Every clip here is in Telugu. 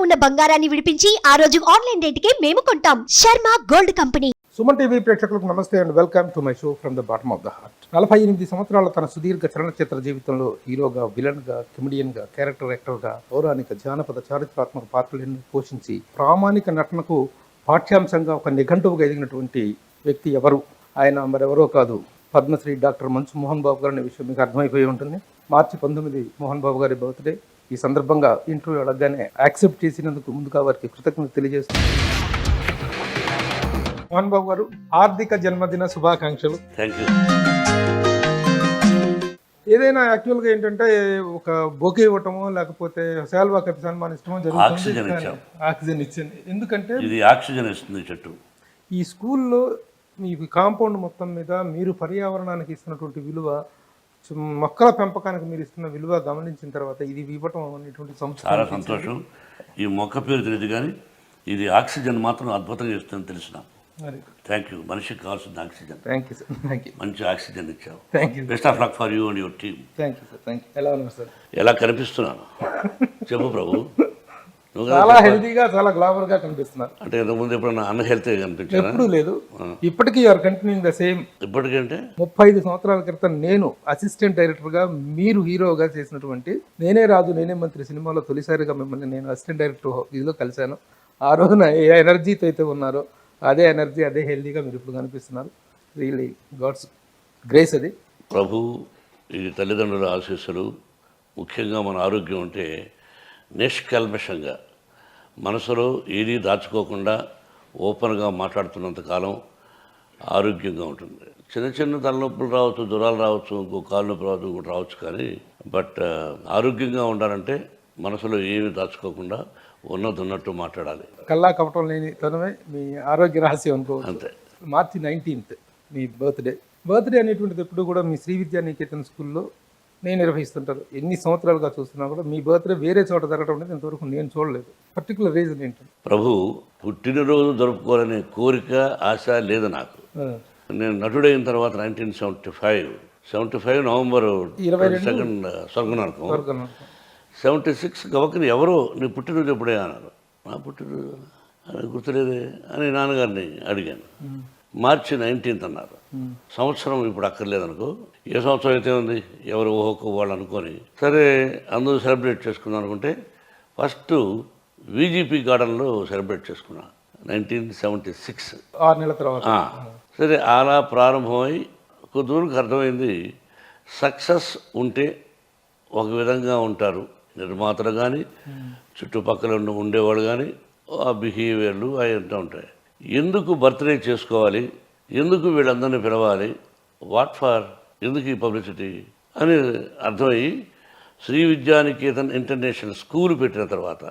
ఉన్న బంగారాన్ని విడిపించి ఆ రోజు ఆన్లైన్ రేటుకే మేము కొంటాం. Sharma gold company. Suman TV ప్రేక్షకులకు నమస్తే and welcome to my show from the bottom of the heart. 48 సంవత్సరాల తన సుదీర్ఘ చలనచిత్ర జీవితంలో హీరోగా, విలన్గా, కమెడియన్గా, క్యారెక్టర్ యాక్టర్గా, పౌరాణిక, జానపద, చారిత్రాత్మక పాత్రలను పోషించి ప్రామాణిక నటనకు పాఠ్యాంశంగా ఒక నిఘంటువుగా ఎదిగినటువంటి వ్యక్తి ఎవరు? ఆయన మరెవరో కాదు, పద్మశ్రీ డాక్టర్ మంచు మోహన్ బాబు గారు అనే విషయం మీకు అర్థమైపోయి ఉంటుంది. మార్చి 19 మోహన్ బాబు గారి బర్త్డే. ఈ సందర్భంగా ఇంటర్వ్యూ అడగగానే యాక్సెప్ట్ చేసినందుకు ముందుగా వారికి కృతజ్ఞత తెలియజేస్తుంది. మోహన్ బాబు గారు, హార్దిక జన్మదిన శుభాకాంక్షలు. Thank you. ఏదైనా యాక్చువల్గా ఏంటంటే ఒక బొకే ఇవ్వటమో లేకపోతే శాల్వా కప్పి సన్మానించడమో జరుగుతుంది. ఆక్సిజన్ ఇచ్చింది. ఎందుకంటే ఇది ఆక్సిజన్ ఇస్తుంది చెట్టు. ఈ స్కూల్లో మీ కాంపౌండ్ మొత్తం మీద మీరు పర్యావరణానికి ఇస్తున్నటువంటి విలువ, మొక్కల పెంపకానికి మీరు ఇస్తున్న విలువ గమనించిన తర్వాత ఇది ఇవ్వటం అనేటువంటి చాలా సంతోషం. ఈ మొక్క పేరు తెలియదు కానీ ఇది ఆక్సిజన్ మాత్రం అద్భుతంగా ఇస్తుందని తెలిసిన. Thank you. మనిషికి కావాల్సింది oxygen. Thank you sir. Thank you. మంచి ఆక్సిజన్ ఇచ్చావు. Thank you. Best of luck for you and your team. Thank you sir. Thank you. ఎలా ఉన్నారు సార్? ఎలా కనిపిస్తున్నాను చెప్పు ప్రభు. చాలా హెల్తీగా, చాలా గ్లామర్ గా కనిపిస్తున్నారు. అంటే ఇంతకుముందు ఎప్పుడన్నా అన్హెల్తీ కనిపించారా? ఎప్పుడూ లేదు. ఇప్పటికీ యూఆర్ కంటిన్యూయింగ్ ద సేమ్. ఇప్పటికంటే 35 సంవత్సరాల క్రితం నేను అసిస్టెంట్ డైరెక్టర్ గా, మీరు హీరోగా చేసినటువంటి నేనే రాజు నేనే మంత్రి సినిమాలో తొలిసారిగా మిమ్మల్ని నేను అసిస్టెంట్ డైరెక్టర్ ఇదిలో కలిశాను. ఆ రోజున ఏ ఎనర్జీతో అయితే ఉన్నారో అదే ఎనర్జీ, అదే హెల్దీగా మీరు ఇప్పుడు కనిపిస్తున్నారు. రియల్లీ గాడ్స్ గ్రేస్ అది. ప్రభు, ఇది తల్లిదండ్రుల ఆశీస్సులు. ముఖ్యంగా మన ఆరోగ్యం ఉంటే నిష్కల్మషంగా మనసులో ఏదీ దాచుకోకుండా ఓపెన్గా మాట్లాడుతున్నంత కాలం ఆరోగ్యంగా ఉంటుంది. చిన్న చిన్న తలనొప్పులు రావచ్చు, జ్వరాలు రావచ్చు, ఇంకో కాలు నొప్పి రావచ్చు, ఇంకోటి రావచ్చు. కానీ ఆరోగ్యంగా ఉండాలంటే మనసులో ఏమీ దాచుకోకుండా ఉన్నట్టు మాట్లాడాలి. కల్లా కపటం లేని తనమే మీ ఆరోగ్య రహస్యం అనుకోవచ్చు. అంతే. మార్చి 19 మీ బర్త్డే అనేటువంటిది ఎప్పుడు కూడా మీ శ్రీ విద్యా నికేతన్ స్కూల్లో నేను నిర్వహిస్తుంటారు. ఎన్ని సంవత్సరాలుగా చూస్తున్నా కూడా మీ బర్త్డే వేరే చోట జరగడం అనేది ఇంతవరకు నేను చూడలేదు. పర్టికులర్ రీజన్ ఏంటంటే, ప్రభు, పుట్టినరోజు జరుపుకోవాలనే కోరిక, ఆశ లేదు నాకు. నేను నటుడైన తర్వాత 1975 నవంబర్ 22 స్వర్గనరకం. 76 గవకని ఎవరో నీ పుట్టినరోజు ఎప్పుడే అన్నారు. నా పుట్టినరోజు అని గుర్తులేదే అని నాన్నగారిని అడిగాను. మార్చి 19 అన్నారు. సంవత్సరం ఇప్పుడు అక్కర్లేదనుకో, ఏ సంవత్సరం అయితే ఉంది, ఎవరు ఓహోకో వాళ్ళు అనుకొని సరే అందరూ సెలబ్రేట్ చేసుకుందాం అనుకుంటే ఫస్ట్ విజిపి గార్డెన్లో సెలబ్రేట్ చేసుకున్నా 1976. 6 నెలల తర్వాత. సరే అలా ప్రారంభమై కొద్ది దూరకు అర్థమైంది, సక్సెస్ ఉంటే ఒక విధంగా ఉంటారు నిర్మాతలు కానీ, చుట్టుపక్కల ఉండేవాళ్ళు కానీ, ఆ బిహేవియర్లు అవి అంటూ ఉంటాయి. ఎందుకు బర్త్డే చేసుకోవాలి, ఎందుకు వీళ్ళందరినీ పిలవాలి, వాట్ ఫర్, ఎందుకు ఈ పబ్లిసిటీ అని అర్థమయ్యి శ్రీ విద్యానికేతన్ ఇంటర్నేషనల్ స్కూల్ పెట్టిన తర్వాత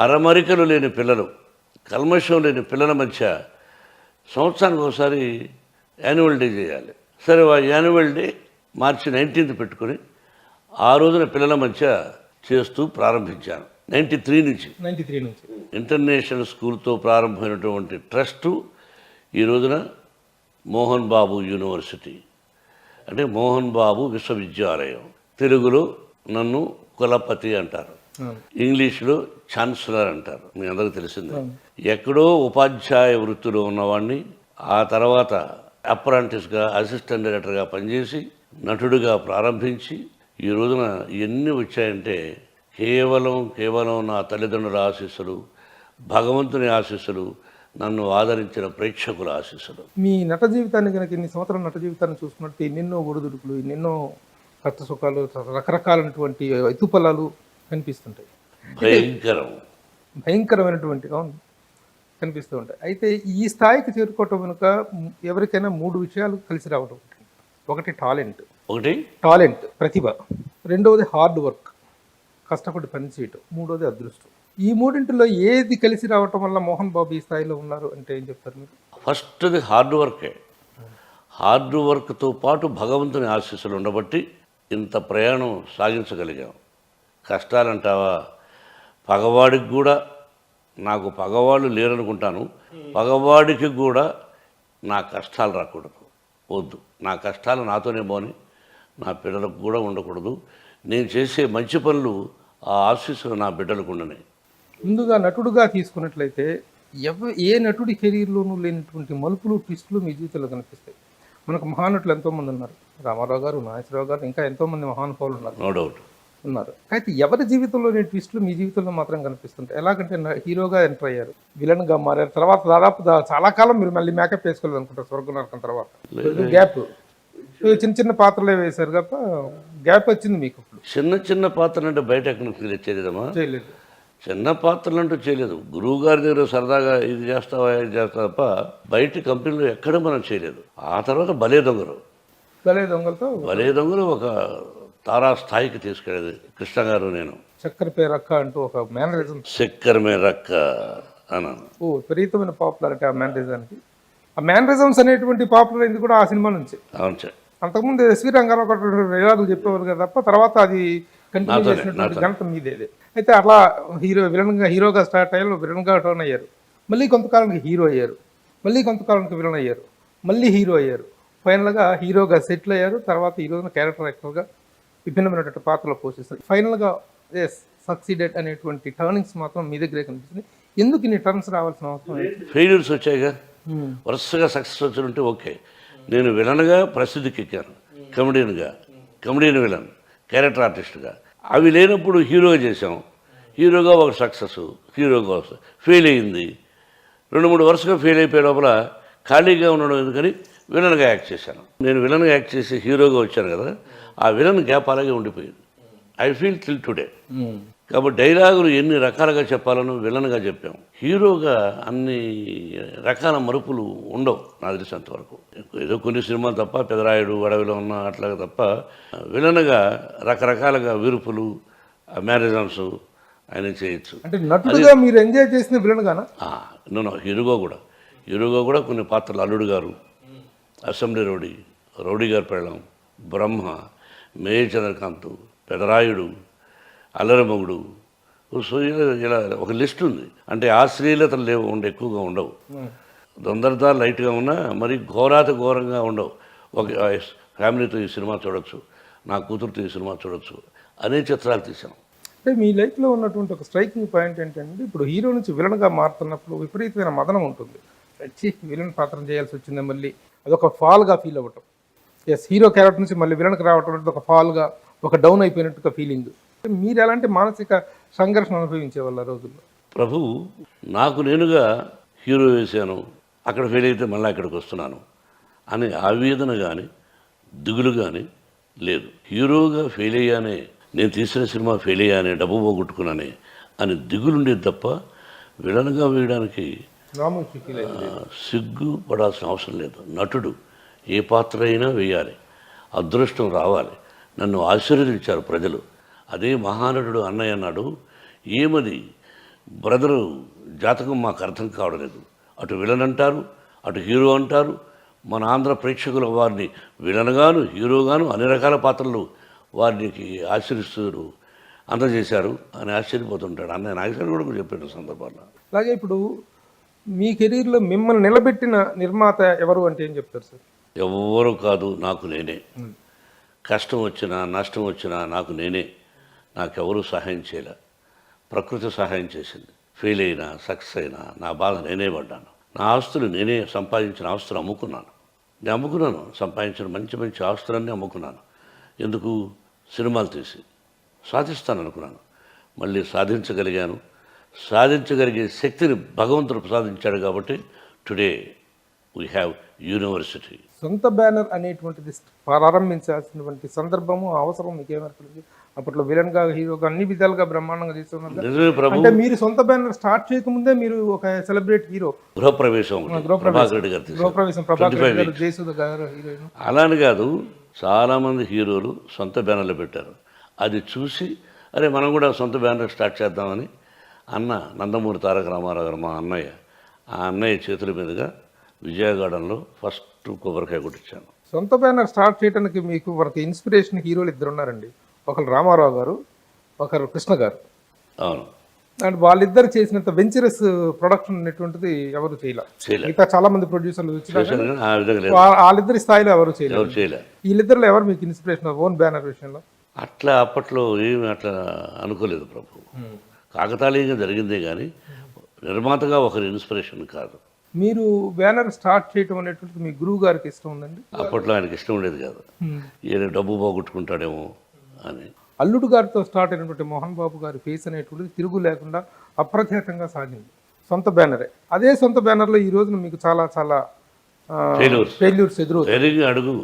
అరమరికలు లేని పిల్లలు, కల్మషం లేని పిల్లల మధ్య సంవత్సరానికి ఒకసారి యాన్యువల్ డే చేయాలి. సరే, ఆ యాన్యువల్ డే మార్చి 19 పెట్టుకొని ఆ రోజున పిల్లల మధ్య చేస్తూ ప్రారంభించాను. 93 నుంచి ఇంటర్నేషనల్ స్కూల్తో ప్రారంభమైనటువంటి ట్రస్టు ఈ రోజున మోహన్ బాబు యూనివర్సిటీ, అంటే మోహన్ బాబు విశ్వవిద్యాలయం. తెలుగులో నన్ను కులపతి అంటారు, ఇంగ్లీష్లో ఛాన్సలర్ అంటారు, మీ అందరికీ తెలిసిందే. ఎక్కడో ఉపాధ్యాయ వృత్తిలో ఉన్నవాడిని ఆ తర్వాత అప్రాంటిస్గా, అసిస్టెంట్ డైరెక్టర్గా పనిచేసి నటుడిగా ప్రారంభించి ఈ రోజున ఎన్ని వచ్చాయంటే కేవలం నా తల్లిదండ్రుల ఆశీస్సులు, భగవంతుని ఆశీస్సులు, నన్ను ఆదరించిన ప్రేక్షకుల ఆశీస్సులు. మీ నట జీవితాన్ని కనుక, ఇన్ని సంవత్సరాల నట జీవితాన్ని చూసుకున్నట్టు ఎన్నెన్నో ఒడిదుడుకులు, ఎన్నెన్నో కష్ట సుఖాలు, రకరకాలైనటువంటి ఎత్తుపల్లాలు కనిపిస్తుంటాయి. భయంకరమైనటువంటి కనిపిస్తూ ఉంటాయి. అయితే ఈ స్థాయికి చేరుకోవటం వెనుక ఎవరికైనా 3 విషయాలు కలిసి రావడం. ఒకటి టాలెంట్, ప్రతిభ. రెండవది హార్డ్ వర్క్, కష్టపడి పనిచేయటం. మూడవది అదృష్టం. ఈ మూడింటిలో ఏది కలిసి రావటం వల్ల మోహన్ బాబు ఈ స్థాయిలో ఉన్నారు అంటే ఏం చెప్తారు మీరు? ఫస్ట్ది హార్డ్ వర్కే. హార్డ్ వర్క్తో పాటు భగవంతుని ఆశీస్సులు ఉండబట్టి ఇంత ప్రయాణం సాగించగలిగాం. కష్టాలంటావా, పగవాడికి కూడా, నాకు పగవాళ్ళు లేరనుకుంటాను, పగవాడికి కూడా నా కష్టాలు రాకూడదు, వద్దు. నా కష్టాలు నాతోనే పోని, నా పిల్లలకు కూడా ఉండకూడదు. నేను చేసే మంచి పనులు ఆ ఆశీస్సులు నా బిడ్డలకు ఉండని. ముందుగా నటుడుగా తీసుకున్నట్లయితే ఏ నటుడి కెరీర్లోనూ లేనటువంటి మలుపులు ట్విస్టులు మీ జీవితంలో కనిపిస్తాయి. మనకు మహానటులు ఎంతోమంది ఉన్నారు, రామారావు గారు, నాగేశ్వరరావు గారు, ఇంకా ఎంతోమంది మహానుభావులు నో డౌట్ ఉన్నారు. అయితే ఎవరి జీవితంలోని ట్విస్టులు మీ జీవితంలో మాత్రం కనిపిస్తుంటాయి. ఎలాగంటే హీరోగా ఎంటర్ అయ్యారు, విలన్గా మారారు, తర్వాత దాదాపు చాలా కాలం మీరు మళ్ళీ మేకప్ వేసుకోలేదు అనుకుంటారు స్వర్గ నరకం తర్వాత. గ్యాప్ చిన్న చిన్న పాత్రలే వేశారు తప్ప గ్యాప్ వచ్చింది మీకు. ఇప్పుడు చిన్న చిన్న పాత్రలు అంటే బయట ఎక్కడ చేయలేదమ్మా, చేయలేదు. చిన్న పాత్రలు అంటూ చేయలేదు. గురువు గారి దగ్గర సరదాగా ఇది చేస్తావా ఇది చేస్తా తప్ప బయట కంపెనీలో ఎక్కడ మనం చేయలేదు. ఆ తర్వాత భలే దొంగలు ఒక తారా స్థాయికి తీసుకెళ్ళేది కృష్ణ గారు. నేను చక్కెర పేరక్క అంటూ ఒక మేనరిజం, చక్కెర మేరక్క అన్నాను. విపరీతమైన పాపులారిటీ ఆ మేనరిజానికి. ఆ మేనరిజమ్స్ అనేటువంటి పాపులర్ అయింది కూడా ఆ సినిమా నుంచి. అవును సార్. అంతకుముందు ఎస్వి రంగారావు ఒకటి డైలాగులు చెప్పేవారు కదా తప్ప తర్వాత అది కంటిన్యూ చేసినటువంటి ఘనత మీదేది. అయితే అట్లా హీరోగా స్టార్ట్ అయ్యారు, విలన్గా టర్న్ అయ్యారు, మళ్ళీ కొంతకాలానికి హీరో అయ్యారు, మళ్ళీ కొంతకాలానికి విలన్ అయ్యారు, మళ్ళీ హీరో అయ్యారు, ఫైనల్గా హీరోగా సెటిల్ అయ్యారు. తర్వాత ఈ రోజున క్యారెక్టర్ యాక్టర్గా విభిన్నమైనటువంటి పాత్రలు పోషిస్తారు. ఫైనల్గా సక్సీడెడ్ అనేటువంటి టర్నింగ్స్ మాత్రం మీ దగ్గరే కనిపిస్తుంది. ఎందుకు ఇన్ని టర్న్స్ రావాల్సిన అవసరం? ఫెయిల్యూర్స్ వచ్చాయిగా, వరుసగా సక్సెస్ వచ్చుంటే ఓకే. నేను విలన్గా ప్రసిద్ధికి ఎక్కాను, కమెడియన్ విలన్, క్యారెక్టర్ ఆర్టిస్ట్గా. అవి లేనప్పుడు హీరోగా చేసాం, హీరోగా ఒక సక్సెస్, హీరోగా ఫెయిల్ అయ్యింది. 2-3 వరుసగా ఫెయిల్ అయిపోయే లోపల ఖాళీగా ఉండడం ఎందుకని విలన్గా యాక్ట్ చేశాను. నేను విలన్గా యాక్ట్ చేసి హీరోగా వచ్చాను కదా, ఆ విలన్ గ్యాప్ అలాగే ఉండిపోయింది. I feel till today. కాబట్టి డైలాగులు ఎన్ని రకాలుగా చెప్పాలనో విలన్గా చెప్పాం. హీరోగా అన్ని రకాల మరుపులు ఉండవు నాకు తెలిసినంత వరకు. ఏదో కొన్ని సినిమాలు తప్ప, పెదరాయుడు, అడవిలో ఉన్న అట్లాగా తప్ప విలన్గా రకరకాలుగా విరుపులు, మ్యారేజమ్స్ ఆయన చేయొచ్చు. అంటే నటుడుగా మీరు ఎంజాయ్ చేసిన విలన్గానా? హీరోగా కూడా కొన్ని పాత్రలు, అల్లుడు గారు, అసెంబ్లీ రౌడీ గారు పెళ్ళం, బ్రహ్మ, మేజర్ చంద్రకాంత్, పెదరాయుడు, అల్లరమొగుడు, సో ఇలా ఒక లిస్ట్ ఉంది. అంటే ఆ శ్రీలతలు ఎక్కువగా ఉండవు. తొందరదా లైట్గా ఉన్నా మరి ఘోరంగా ఉండవు. ఒక ఫ్యామిలీతో ఈ సినిమా చూడొచ్చు, నా కూతురుతో ఈ సినిమా చూడొచ్చు అనే చిత్రాలు తీసాం. అంటే మీ లైఫ్లో ఉన్నటువంటి ఒక స్ట్రైకింగ్ పాయింట్ ఏంటంటే, ఇప్పుడు హీరో నుంచి విలన్గా మారుతున్నప్పుడు విపరీతమైన మదనం ఉంటుంది. వచ్చి విలన్ పాత్ర చేయాల్సి వచ్చింది, మళ్ళీ అదొక ఫాల్గా ఫీల్ అవ్వటం. హీరో క్యారెక్టర్ నుంచి మళ్ళీ విలన్కి రావటం అంటే ఒక ఫాల్గా, ఒక డౌన్ అయిపోయినట్టుగా ఫీలింగ్. మీరు ఎలాంటి మానసిక సంఘర్షణ అనుభవించే వాళ్ళ రోజుల్లో? ప్రభు, నాకు నేనుగా హీరో వేశాను, అక్కడ ఫెయిల్ అయితే మళ్ళీ ఇక్కడికి వస్తున్నాను అని ఆవేదన కానీ దిగులు కానీ లేదు. హీరోగా ఫెయిల్ అయ్యానే, నేను తీసిన సినిమా ఫెయిల్ అయ్యానే, డబ్బు పోగొట్టుకున్నానే అని దిగులుండేది తప్ప విలన్గా వేయడానికి సిగ్గు పడాల్సిన అవసరం లేదు. నటుడు ఏ పాత్ర అయినా వేయాలి, అదృష్టం రావాలి. నన్ను ఆశీర్వదించారు ప్రజలు. అదే మహానటుడు అన్నయ్య అన్నాడు, ఏమది బ్రదరు జాతకం మాకు అర్థం కావడం లేదు. అటు విలన్ అంటారు, అటు హీరో అంటారు. మన ఆంధ్ర ప్రేక్షకులు వారిని విలన్గాను హీరోగాను అన్ని రకాల పాత్రలు వారికి ఆశ్చర్యిస్తారు, అందజేశారు అని ఆశ్చర్యపోతుంటాడు. అన్నయ్య నాగేశ్వర కూడా చెప్పిన సందర్భాల్లో. అలాగే ఇప్పుడు మీ కెరీర్లో మిమ్మల్ని నిలబెట్టిన నిర్మాత ఎవరు అంటే ఏం చెప్తారు సార్? ఎవరు కాదు, నాకు నేనే. కష్టం వచ్చినా నష్టం వచ్చినా నాకు నేనే. నాకెవరూ సహాయం చేయలే, ప్రకృతి సహాయం చేసింది. ఫెయిల్ అయినా సక్సెస్ అయినా నా బాధ నేనే పడ్డాను. నా ఆస్తులు నేనే సంపాదించిన ఆస్తులు అమ్ముకున్నాను. నేను అమ్ముకున్నాను, సంపాదించిన మంచి మంచి ఆస్తులన్నీ అమ్ముకున్నాను. ఎందుకు? సినిమాలు తీసి సాధిస్తాను అనుకున్నాను. మళ్ళీ సాధించగలిగాను. సాధించగలిగే శక్తిని భగవంతుడు ప్రసాదించాడు కాబట్టి టుడే వీ హ్యావ్ యూనివర్సిటీ. సొంత బ్యానర్ అనేటువంటిది ప్రారంభించాల్సినటువంటి సందర్భము, అవసరం మీకు ఏమర్పడింది? అప్పట్లో విలన్గా హీరోగా అన్ని విధాలుగా బ్రహ్మాండంగా చేస్తున్నారు. అంటే మీరు సొంత బ్యానర్ స్టార్ట్ చేయకముందే మీరు ఒక సెలబ్రిటీ హీరో. గృహప్రవేశం ప్రభాకర్ గారు, జయసుధ గారు హీరోయిన్. అలాని కాదు, చాలామంది హీరోలు సొంత బ్యానర్లు పెట్టారు. అది చూసి అరే మనం కూడా సొంత బ్యానర్ స్టార్ట్ చేద్దామని అన్న నందమూరి తారక రామారావు గారు, మా అన్నయ్య, ఆ అన్నయ్య చేతుల మీదుగా విజయగార్డెన్లో ఫస్ట్ కొబ్బరికాయ కొట్టించాను. సొంత బ్యానర్ స్టార్ట్ చేయడానికి మీకు మనకి ఇన్స్పిరేషన్ హీరోలు ఇద్దరు ఉన్నారండి. ఒకరు రామారావు గారు, ఒకరు కృష్ణ గారు. అవును. అండ్ వాళ్ళిద్దరు చేసినంత వెంచరస్ ప్రొడక్షన్ అనేటువంటిది ఎవరు చేయలేదు. మిగతా చాలా మంది ప్రొడ్యూసర్లు వాళ్ళిద్దరి స్థాయిలో ఎవరు చేయలేదు. వీళ్ళిద్దరిలో ఎవరు మీకు ఇన్స్పిరేషన్ ఓన్ బ్యానర్ విషయంలో? అట్లా అప్పట్లో ఏమి అట్లా అనుకోలేదు ప్రభు. కాకతాళీయంగా జరిగిందే కానీ నిర్మాతగా ఒకరి ఇన్స్పిరేషన్ కాదు. మీరు బ్యానర్ స్టార్ట్ చేయటం అనేటువంటిది మీ గురువు గారికి ఇష్టం ఉందండి? అప్పట్లో ఆయనకి ఇష్టం ఉండేది కాదు, ఈయన డబ్బు పోగొట్టుకుంటాడేమో అని. అల్లుడు గారితో స్టార్ట్ అయినటువంటి మోహన్ బాబు గారి ఫేస్ అనేటువంటిది తిరుగు లేకుండా అప్రఖ్యాతంగా సాగింది. సొంత బ్యానరే. అదే సొంత బ్యానర్లో ఈ రోజున మీకు చాలా చాలా ఫెయిల్యూర్స్ ధైర్యంగా అడుగు,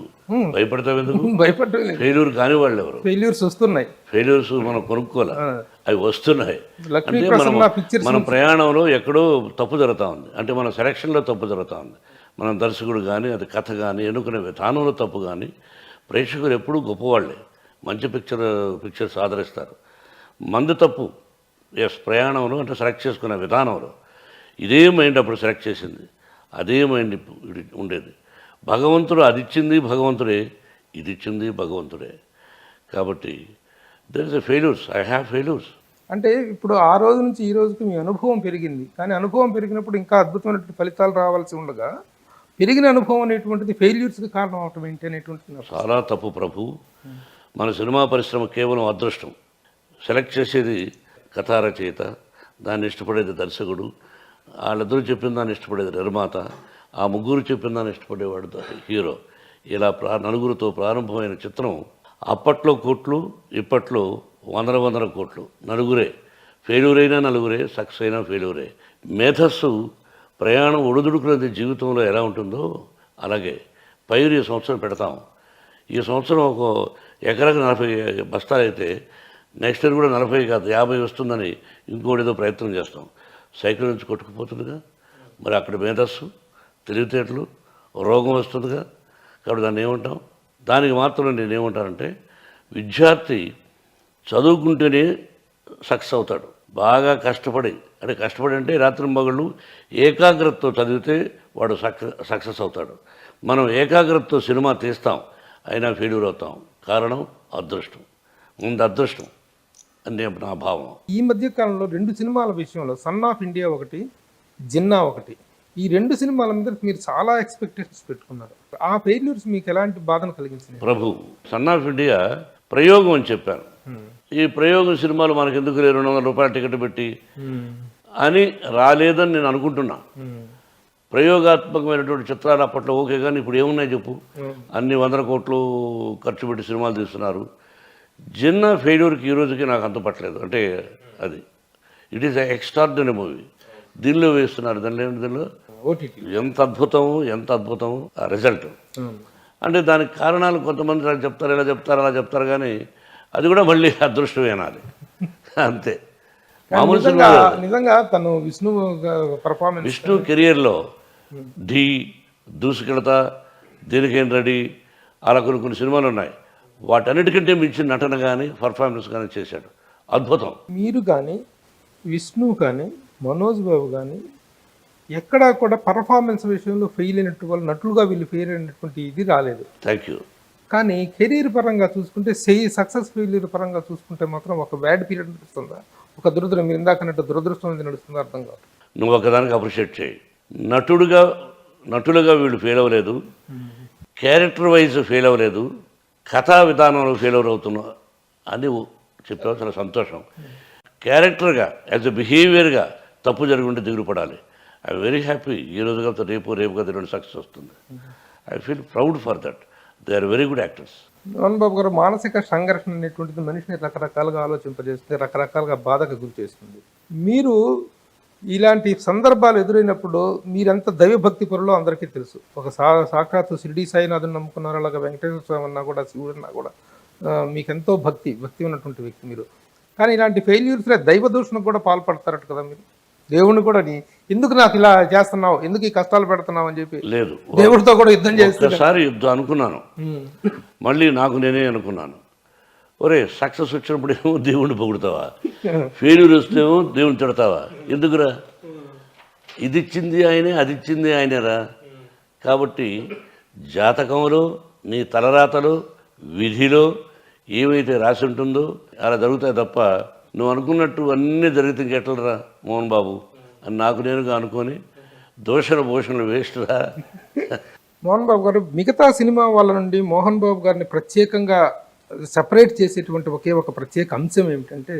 భయపడతావు ఎందుకు? భయపడలేదు. ఫెయిల్యూర్ కాని వాళ్ళు ఎవరు? ఫెయిల్యూర్స్ వస్తున్నాయి. ఫెయిల్యూర్స్ మనం కొనుక్కోవాలి, అవి వస్తున్నాయి. లక్ష్మీ అంటే ప్రసన్న పిక్చర్స్ మన ప్రయాణంలో ఎక్కడో తప్పు జరుగుతూ ఉంది, అంటే మన సెలక్షన్లో తప్పు జరుగుతూ ఉంది. మనం దర్శకుడు కానీ అది కథ కానీ ఎన్నుకునే విధానంలో తప్పు కానీ. ప్రేక్షకులు ఎప్పుడూ గొప్పవాళ్ళే, మంచి పిక్చర్స్ ఆదరిస్తారు. మంది తప్పు ఎస్ ప్రయాణంలో అంటే సెలెక్ట్ చేసుకునే విధానంలో. ఇదే మైండ్ అప్పుడు సెలెక్ట్ చేసింది, అదే మైండ్ ఉండేది. భగవంతుడు అది ఇచ్చింది భగవంతుడే, ఇది ఇచ్చింది భగవంతుడే. కాబట్టి there is a failures, I have failures. అంటే ఇప్పుడు ఆ రోజు నుంచి ఈ రోజుకి మీ అనుభవం పెరిగింది, కానీ అనుభవం పెరిగినప్పుడు ఇంకా అద్భుతమైనటువంటి ఫలితాలు రావాల్సి ఉండగా పెరిగిన అనుభవం అనేటువంటిది ఫెయిల్యూర్స్కి కారణం అవటం ఏంటి అనేటువంటిది చాలా తప్పు ప్రభు. మన సినిమా పరిశ్రమ కేవలం అదృష్టం. సెలెక్ట్ చేసేది కథా రచయిత, దాన్ని ఇష్టపడేది దర్శకుడు, వాళ్ళిద్దరూ చెప్పిన దాన్ని ఇష్టపడేది నిర్మాత, ఆ ముగ్గురు చెప్పిన దాన్ని ఇష్టపడేవాడు హీరో. ఇలా నలుగురితో ప్రారంభమైన చిత్రం అప్పట్లో కోట్లు, ఇప్పట్లో వందల కోట్లు. నలుగురే ఫెయిల్యూర్ అయినా నలుగురే, సక్సెస్ అయినా ఫెయిల్యూరే. మేధస్సు ప్రయాణం ఒడిదుడుకున్నది జీవితంలో ఎలా ఉంటుందో అలాగే పైరు ఈ సంవత్సరం పెడతాం. ఈ సంవత్సరం ఒక ఎకరాకి 40 బస్తాలు అయితే నెక్స్ట్ ఇయర్ కూడా 40 కాదు 50 వస్తుందని ఇంకోటి ఏదో ప్రయత్నం చేస్తాం. సైకిల్ నుంచి కొట్టుకుపోతుందిగా, మరి అక్కడ మేధస్సు, తెలివితేటలు, రోగం వస్తుందిగా. కాబట్టి దాన్ని ఏమంటాం? దానికి మాత్రం నేనేమంటానంటే విద్యార్థి చదువుకుంటేనే సక్సెస్ అవుతాడు. బాగా కష్టపడి అంటే రాత్రింబగళ్ళు ఏకాగ్రతతో చదివితే వాడు సక్సెస్ అవుతాడు. మనం ఏకాగ్రతతో సినిమా తీస్తాం, అయినా ఫెయిల్యూర్ అవుతాం. కారణం అదృష్టం. ముందు అదృష్టం అని నా భావం. ఈ మధ్య కాలంలో 2 సినిమాల విషయంలో సన్ ఆఫ్ ఇండియా ఒకటి, జిన్నా ఒకటి, ఈ 2 సినిమాల మీద మీరు చాలా ఎక్స్పెక్టేషన్స్ పెట్టుకున్నారు. ఆ ఫెయిల్యూర్స్ మీకు ఎలాంటి బాధను కలిగించినాయి? ప్రభు, సన్ ఆఫ్ ఇండియా ప్రయోగం అని చెప్పాను. ఈ ప్రయోగం సినిమాలు మనకు ఎందుకు 200 రూపాయల టికెట్ పెట్టి అని రాలేదని నేను అనుకుంటున్నా. ప్రయోగాత్మకమైనటువంటి చిత్రాలు అప్పట్లో ఓకే, కానీ ఇప్పుడు ఏమున్నాయి చెప్పు? అన్ని 100 కోట్లు ఖర్చు పెట్టి సినిమాలు తీస్తున్నారు. జిన్నా ఫెయిల్యూర్కి ఈ రోజుకి నాకు అంత పట్టలేదు. అంటే అది ఇట్ ఈస్ ఎక్స్ట్రార్డినరీ మూవీ. దీనిలో వేస్తున్నారు, దీనిలో ఎంత అద్భుతం ఆ రిజల్ట్. అంటే దానికి కారణాలు కొంతమంది ఇలా చెప్తారు, ఇలా చెప్తారు, అలా చెప్తారు, కానీ అది కూడా మళ్ళీ అదృష్టం వినాలి అంతే. మామూలు సినిమా నిజంగా తను విష్ణు కెరియర్లో ఢీ, దూసుకెళతా, దేనికేం రెడీ, అలా కొన్ని సినిమాలు ఉన్నాయి. వాటన్నిటికంటే మించిన నటన కానీ పర్ఫార్మెన్స్ కానీ చేశాడు, అద్భుతం. మీరు కానీ విష్ణు కానీ మనోజ్ బాబు కానీ ఎక్కడా కూడా పర్ఫార్మెన్స్ విషయంలో ఫెయిల్ అయినట్టు వాళ్ళు నటులుగా వీళ్ళు ఫెయిల్ అయినటువంటి ఇది రాలేదు. Thank you. కానీ కెరీర్ పరంగా చూసుకుంటే సక్సెస్ ఫెయిల్యూర్ పరంగా చూసుకుంటే మాత్రం ఒక బ్యాడ్ పీరియడ్ నడుస్తుందా, ఒక దురదృష్టం, మీరు ఇందాకన్నట్టు దురదృష్టం అనేది నడుస్తుందా అర్థం కాదు. నువ్వు ఒకదానికి అప్రిషియేట్ చేయి. నటులుగా వీళ్ళు ఫెయిల్ అవ్వలేదు, క్యారెక్టర్ వైజ్ ఫెయిల్ అవ్వలేదు, కథా విధానంలో ఫెయిల్యూర్ అవుతున్నా అని చెప్పావు, చాలా సంతోషం. క్యారెక్టర్గా యాజ్ ఎ బిహేవియర్గా తప్పు జరిగి ఉంటే దిగులు పడాలి. I very happy. ఈ రోజు కాదు రేపు కాదు 2 సక్సెస్ వస్తుంది. I feel proud for that. They are very good actors. Mohan Babu garu, మానసిక సంఘర్షణ అనేటువంటిది మనిషిని రకరకాలుగా ఆలోచింపజేస్తుంది, రకరకాలుగా బాధకు గురి చేస్తుంది. మీరు ఇలాంటి సందర్భాలు ఎదురైనప్పుడు మీరెంత దైవభక్తి పరులో అందరికీ తెలుసు. ఒక సాక్షాత్తు షిరిడి సాయినాథుని నమ్ముకున్నారు, అలాగే వెంకటేశ్వర స్వామి అన్నా కూడా, శివుడు అన్నా కూడా మీకెంతో భక్తి ఉన్నటువంటి వ్యక్తి మీరు. కానీ ఇలాంటి ఫెయిల్యూర్స్లో దైవ దూషణకు కూడా పాల్పడతారట కదా మీరు. దేవుడిని కూడా ఎందుకు నాకు ఇలా చేస్తున్నావు, ఎందుకు ఈ కష్టాలు పెడుతున్నావు అని చెప్పి లేదు, దేవుడితో కూడా యుద్ధం చేస్తారు. ఒకసారి యుద్ధం అనుకున్నాను, మళ్ళీ నాకు నేనే అనుకున్నాను, ఒరే సక్సెస్ వచ్చినప్పుడు ఏమో దేవుణ్ణి పొగుడుతావా, ఫెయిల్యూర్ వస్తేమో దేవుని తిడతావా, ఎందుకురా? ఇది ఇచ్చింది ఆయనే, అది ఇచ్చింది ఆయనేరా. కాబట్టి జాతకంలో, నీ తలరాతలో, విధిలో ఏమైతే రాసి ఉంటుందో అలా జరుగుతాయి తప్ప నువ్వు అనుకున్నట్టు అన్నీ జరిగితే ఇంకెట్లరా మోహన్ బాబు అని నాకు నేనుగా అనుకొని భూషణలు వేస్ట్రా. మోహన్ బాబు గారు, మిగతా సినిమా వాళ్ళ నుండి మోహన్ బాబు గారిని ప్రత్యేకంగా సపరేట్ చేసేటువంటి ఒక ప్రత్యేక అంశం ఏమిటంటే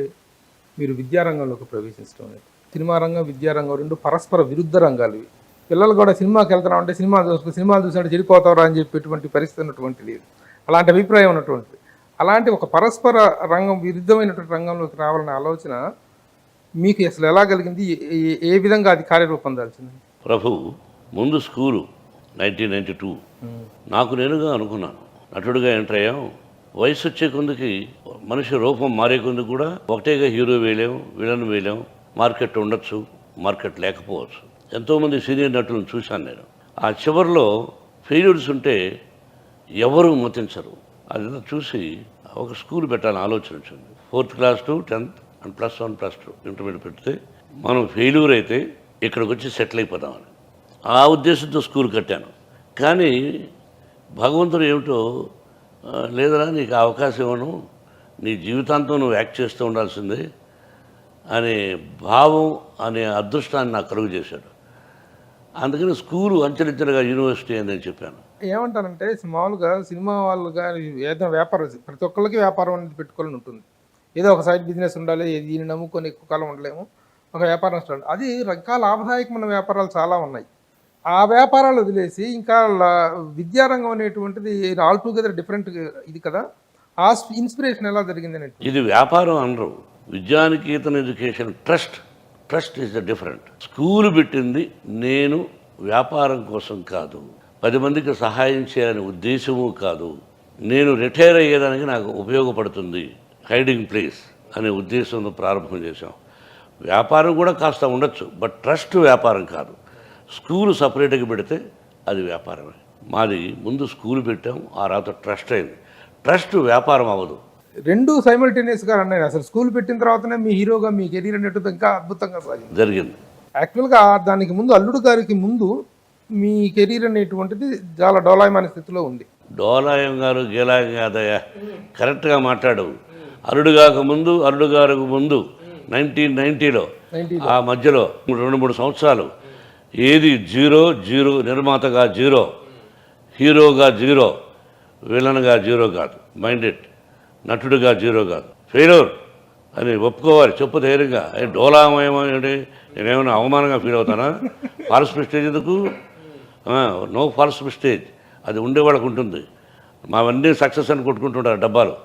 మీరు విద్యారంగంలోకి ప్రవేశించడం అనేది. సినిమా రంగం, విద్యారంగం రెండు పరస్పర విరుద్ధ రంగాలు ఇవి. పిల్లలు కూడా సినిమాకి వెళ్తున్నాం అంటే సినిమాలు చూసినట్టు చెడిపోతారా అని చెప్పేటువంటి పరిస్థితి ఉన్నటువంటిది, అలాంటి అభిప్రాయం ఉన్నటువంటిది. అలాంటి ఒక పరస్పర రంగం, విరుద్ధమైనటువంటి రంగంలోకి రావాలనే ఆలోచన మీకు అసలు ఎలా కలిగింది? ఏ విధంగా అది కార్యరూపం దాల్చింది? ప్రభు, ముందు స్కూలు 1992 నాకు నేనుగా అనుకున్నాను. నటుడిగా ఎంటర్ అయ్యాం. వయసు వచ్చే కొందుకి మనిషి రూపం మారే కొందుకు కూడా ఒకటేగా హీరో వేయలేం, విలన్ వేయలేం. మార్కెట్ ఉండొచ్చు, మార్కెట్ లేకపోవచ్చు. ఎంతోమంది సీనియర్ నటులను చూశాను నేను. ఆ చివరిలో ఫెయిల్యూర్స్ ఉంటే ఎవరు మతించరు. అదంతా చూసి ఒక స్కూల్ పెట్టాలని ఆలోచన వచ్చింది. 4th class to 10th and +1 +2 intermediate పెడితే మనం ఫెయిల్యూర్ అయితే ఇక్కడికి వచ్చి సెటిల్ అయిపోదామని ఆ ఉద్దేశంతో స్కూల్ కట్టాను. కానీ భగవంతుడు ఏమిటో, లేదరా నీకు అవకాశం ఇవ్వను, నీ జీవితాంతం నువ్వు యాక్ట్ చేస్తూ ఉండాల్సిందే అనే భావం, అనే అదృష్టాన్ని నాకు కలుగు చేశాడు. అందుకని స్కూలు అంచెలించెలుగా యూనివర్సిటీ అని నేను చెప్పాను. ఏమంటానంటే మామూలుగా సినిమా వాళ్ళు కానీ ఏదైనా వ్యాపారం, ప్రతి ఒక్కరికి వ్యాపారం అనేది పెట్టుకోవాలని ఉంటుంది. ఏదో ఒక సైడ్ బిజినెస్ ఉండాలి, దీన్ని నమ్ముకొని ఎక్కువ కాలం ఉండలేము, ఒక వ్యాపారం స్టార్ట్. అది రకాల లాభదాయకమైన వ్యాపారాలు చాలా ఉన్నాయి. ఆ వ్యాపారాలు వదిలేసి ఇంకా విద్యారంగం అనేటువంటిది ఆల్టుగెదర్ డిఫరెంట్ ఇది కదా. ఆ ఇన్స్పిరేషన్ ఎలా జరిగింది అనేది? ఇది వ్యాపారం అనరు, Vidyanikethan education trust is the different. School పెట్టింది నేను వ్యాపారం కోసం కాదు, 10 మందికి సహాయం చేయాలనే ఉద్దేశము కాదు, నేను రిటైర్ అయ్యేదానికి నాకు ఉపయోగపడుతుంది, హైడింగ్ ప్లేస్ అనే ఉద్దేశంతో ప్రారంభం చేశాం. వ్యాపారం కూడా కాస్త ఉండొచ్చు, బట్ ట్రస్ట్ వ్యాపారం కాదు. స్కూలు సపరేట్గా పెడితే అది వ్యాపారమే. మాది ముందు స్కూల్ పెట్టాం, ఆ తర్వాత ట్రస్ట్ అయింది. ట్రస్ట్ వ్యాపారం అవ్వదు. రెండు సైమల్టేనియస్గా అన్నాయి. అసలు స్కూల్ పెట్టిన తర్వాతనే మీ హీరోగా మీ కెరీర్ అనేటువంటి ఇంకా అద్భుతంగా సాగింది జరిగింది. యాక్చువల్గా దానికి ముందు అల్లుడు గారికి ముందు మీ కెరీర్ అనేటువంటిది చాలా డోలాయమైన స్థితిలో ఉంది. డోలాయం గారు గీలాయం కాదయ్యా, కరెక్ట్గా మాట్లాడు. అల్లుడు కాకముందు, అల్లుడు గారికి ముందు 1990లో ఆ మధ్యలో 2-3 సంవత్సరాలు ఏది 0 నిర్మాతగా 0, హీరోగా 0, విలన్గా 0 కాదు, మైండెడ్ నటుడిగా 0 కాదు, ఫెయిల్యూర్ అని ఒప్పుకోవాలి. చెప్పు ధైర్యంగా. డోలామయమేంటి, నేనేమైనా అవమానంగా ఫీల్ అవుతానా? ఫాల్స్ ప్రెస్టేజ్ ఎందుకు? నో ఫాల్స్ ప్రెస్టేజ్, అది ఉండేవాళ్ళకు ఉంటుంది. మావన్నీ సక్సెస్ అని కొట్టుకుంటుంటారు డబ్బాలు.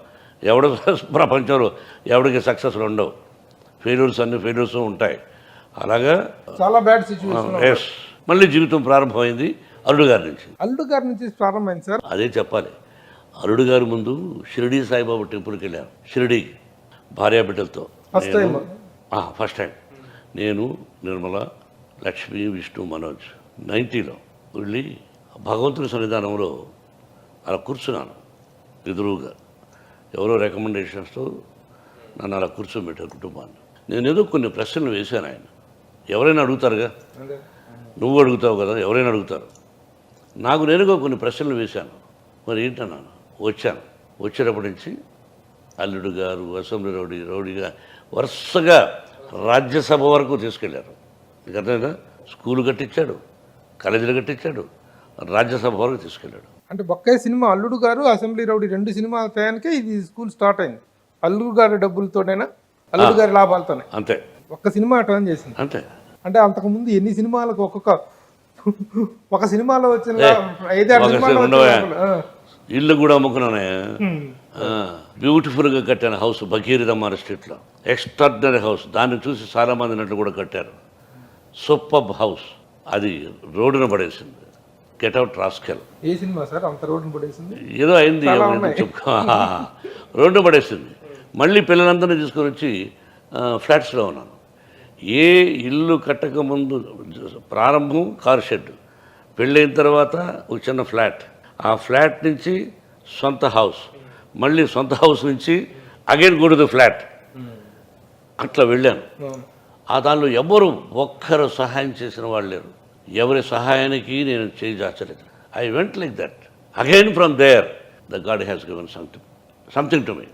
ఎవడ ప్రపంచంలో ఎవడికి సక్సెస్లు ఉండవు, ఫెయిల్యూర్స్ ఉంటాయి. అలాగా చాలా బ్యాడ్ సిచ్యువేషన్. ఎస్, మళ్ళీ జీవితం ప్రారంభమైంది అల్లుడు గారి నుంచి ప్రారంభమైంది సార్. అదే చెప్పాలి. అల్లుడు గారి ముందు షిరిడీ సాయిబాబా టెంపుల్కి వెళ్ళాను, షిరిడీ భార్యాబిడ్డలతో. ఫస్ట్ టైం నేను, నిర్మల, లక్ష్మి, విష్ణు, మనోజ్ 90లో వెళ్ళి భగవంతుని సన్నిధానంలో అలా కూర్చున్నాను. ఎదురుగా ఎవరో రికమెండేషన్స్తో నన్ను అలా కూర్చోబెట్టారు కుటుంబాన్ని. నేనేదో కొన్ని ప్రశ్నలు వేశాను. ఆయన ఎవరైనా అడుగుతారుగా, నువ్వు అడుగుతావు కదా, ఎవరైనా అడుగుతారు. నాకు నేనుగా కొన్ని ప్రశ్నలు వేశాను. మరి ఏంటన్నాను. వచ్చేటప్పటి నుంచి అల్లుడు గారు, అసెంబ్లీ రౌడీగా వరుసగా రాజ్యసభ వరకు తీసుకెళ్లారు. నీకు అర్థమైందా? స్కూలు కట్టించాడు, కాలేజీలు కట్టించాడు, రాజ్యసభ వరకు తీసుకెళ్ళాడు. అంటే ఒకే సినిమా అల్లుడు గారు, అసెంబ్లీ రౌడీ 2 సినిమాల టయానికే ఇది స్కూల్ స్టార్ట్ అయింది. అల్లుడు గారి డబ్బులతోనైనా, అల్లుడు గారి లాభాలతోనే. అంతే, ఒక్క సినిమా టర్న్ చేసింది. అంతే. అంటే అంతకుముందు ఎన్ని సినిమాలకు ఒక సినిమాలో వచ్చిన 5-6 సినిమాలు ఇల్లు కూడా అమ్ముకున్నానే. బ్యూటిఫుల్గా కట్టాను హౌస్ బకీరిదమ్మారి స్ట్రీట్లో, ఎక్స్ట్రాడినరీ హౌస్. దాన్ని చూసి చాలామంది నట్లు కూడా కట్టారు. Super house. అది రోడ్డున పడేసింది. Get out rascal. ఏ సినిమా సార్ అంత రోడ్డున పడేసింది? ఏదో అయింది, రోడ్డు పడేసింది. మళ్ళీ పిల్లలందరినీ తీసుకొని వచ్చి ఫ్లాట్స్లో ఉన్నాను. ఏ ఇల్లు కట్టకముందు ప్రారంభం కార్ షెడ్, పెళ్ళైన తర్వాత ఒక చిన్న ఫ్లాట్, ఆ ఫ్లాట్ నుంచి సొంత హౌస్, మళ్ళీ సొంత హౌస్ నుంచి again go to the flat, అట్లా వెళ్ళాను. ఆ దానిలో ఎవరు ఒక్కరు సహాయం చేసిన వాళ్ళు లేరు. ఎవరి సహాయానికి నేను చేయి చాచలేదు. I went like that. Again from there the god has given something to me.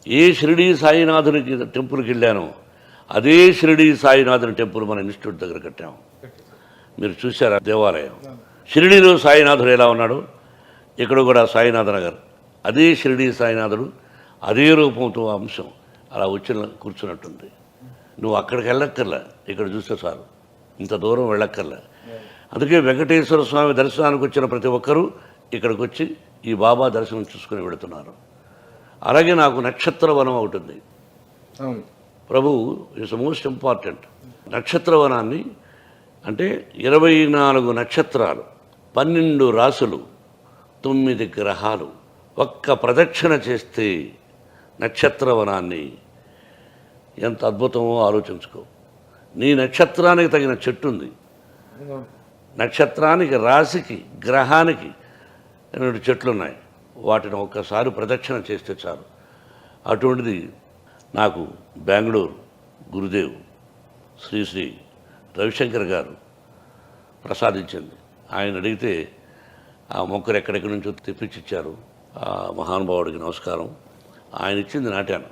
ఏ షిరిడీ సాయినాథునికి టెంపుల్కి వెళ్ళానో అదే షిరిడీ సాయినాథుని టెంపుల్ మన ఇన్స్టిట్యూట్ దగ్గర కట్టాము. మీరు చూసారా దేవాలయం? షిరిడీలో సాయినాథుడు ఎలా ఉన్నాడు, ఇక్కడ కూడా సాయినాథ నగర్, అదే షిరిడీ సాయినాథుడు, అదే రూపంతో అంశం అలా వచ్చి కూర్చున్నట్టుంది. నువ్వు అక్కడికి వెళ్ళక్కర్లే, ఇక్కడ చూస్తే చాలు, ఇంత దూరం వెళ్ళక్కర్లే. అందుకే వెంకటేశ్వర స్వామి దర్శనానికి వచ్చిన ప్రతి ఒక్కరూ ఇక్కడికి వచ్చి ఈ బాబా దర్శనం చూసుకుని వెళుతున్నారు. అలాగే నాకు నక్షత్రవనం ఒకటి ఉంది. అవును. ప్రభు ఇట్స్ మోస్ట్ ఇంపార్టెంట్. నక్షత్రవనాన్ని అంటే 24 నక్షత్రాలు, 12 రాసులు, 9 గ్రహాలు ఒక్క ప్రదక్షిణ చేస్తే నక్షత్రవనాన్ని ఎంత అద్భుతమో ఆలోచించుకో. నీ నక్షత్రానికి తగిన చెట్టు ఉంది, నక్షత్రానికి, రాశికి, గ్రహానికి 2 చెట్లు ఉన్నాయి. వాటిని ఒక్కసారి ప్రదక్షిణ చేస్తే చాలు. అటువంటిది నాకు బెంగళూరు గురుదేవ్ శ్రీ శ్రీ రవిశంకర్ గారు ప్రసాదించింది. ఆయన అడిగితే ఆ మొక్కలు ఎక్కడెక్కడి నుంచో తెప్పించిచ్చారు. ఆ మహానుభావుడికి నమస్కారం. ఆయన ఇచ్చింది నాటాను.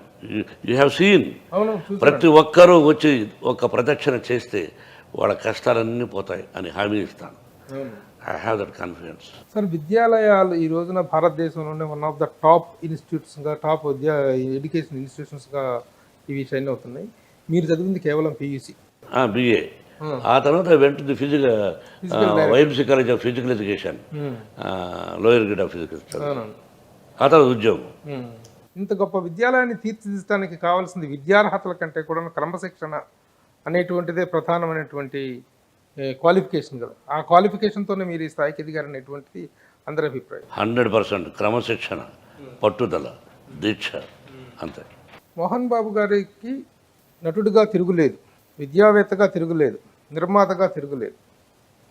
You have seen. అవును. ప్రతి ఒక్కరూ వచ్చి ఒక ప్రదక్షిణ చేస్తే వాళ్ళ కష్టాలన్నీ పోతాయి అని హామీ ఇస్తాను. I have that confidence. Sir, విద్యాలయాలు ఈ రోజున భారతదేశంలోనే వన్ ఆఫ్ ద టాప్ ఇన్స్టిట్యూట్స్గా, టాప్ ఎడ్యుకేషన్ ఇన్స్టిట్యూషన్స్గా ఇవి షైన్ అవుతున్నాయి. మీరు చదివింది కేవలం PUC, BA. ఆ తర్వాత వెంట the YMC college of physical education, lower grade of physical, ఆ తర్వాత ఉద్యోగం. ఇంత గొప్ప విద్యాలయాన్ని తీర్చిదిద్దడానికి కావాల్సింది విద్యార్హతల కంటే కూడా క్రమశిక్షణ అనేటువంటిదే ప్రధానమైనటువంటి క్వాలిఫికేషన్ కదా. ఆ క్వాలిఫికేషన్తోనే మీరు ఈ స్థాయికి ఎదిగారనేటువంటిది అందరి అభిప్రాయం. 100% క్రమశిక్షణ, పట్టుదల, దీక్ష, అంతే. మోహన్ బాబు గారికి నటుడిగా తిరుగులేదు, విద్యావేత్తగా తిరుగులేదు, నిర్మాతగా తిరుగులేదు.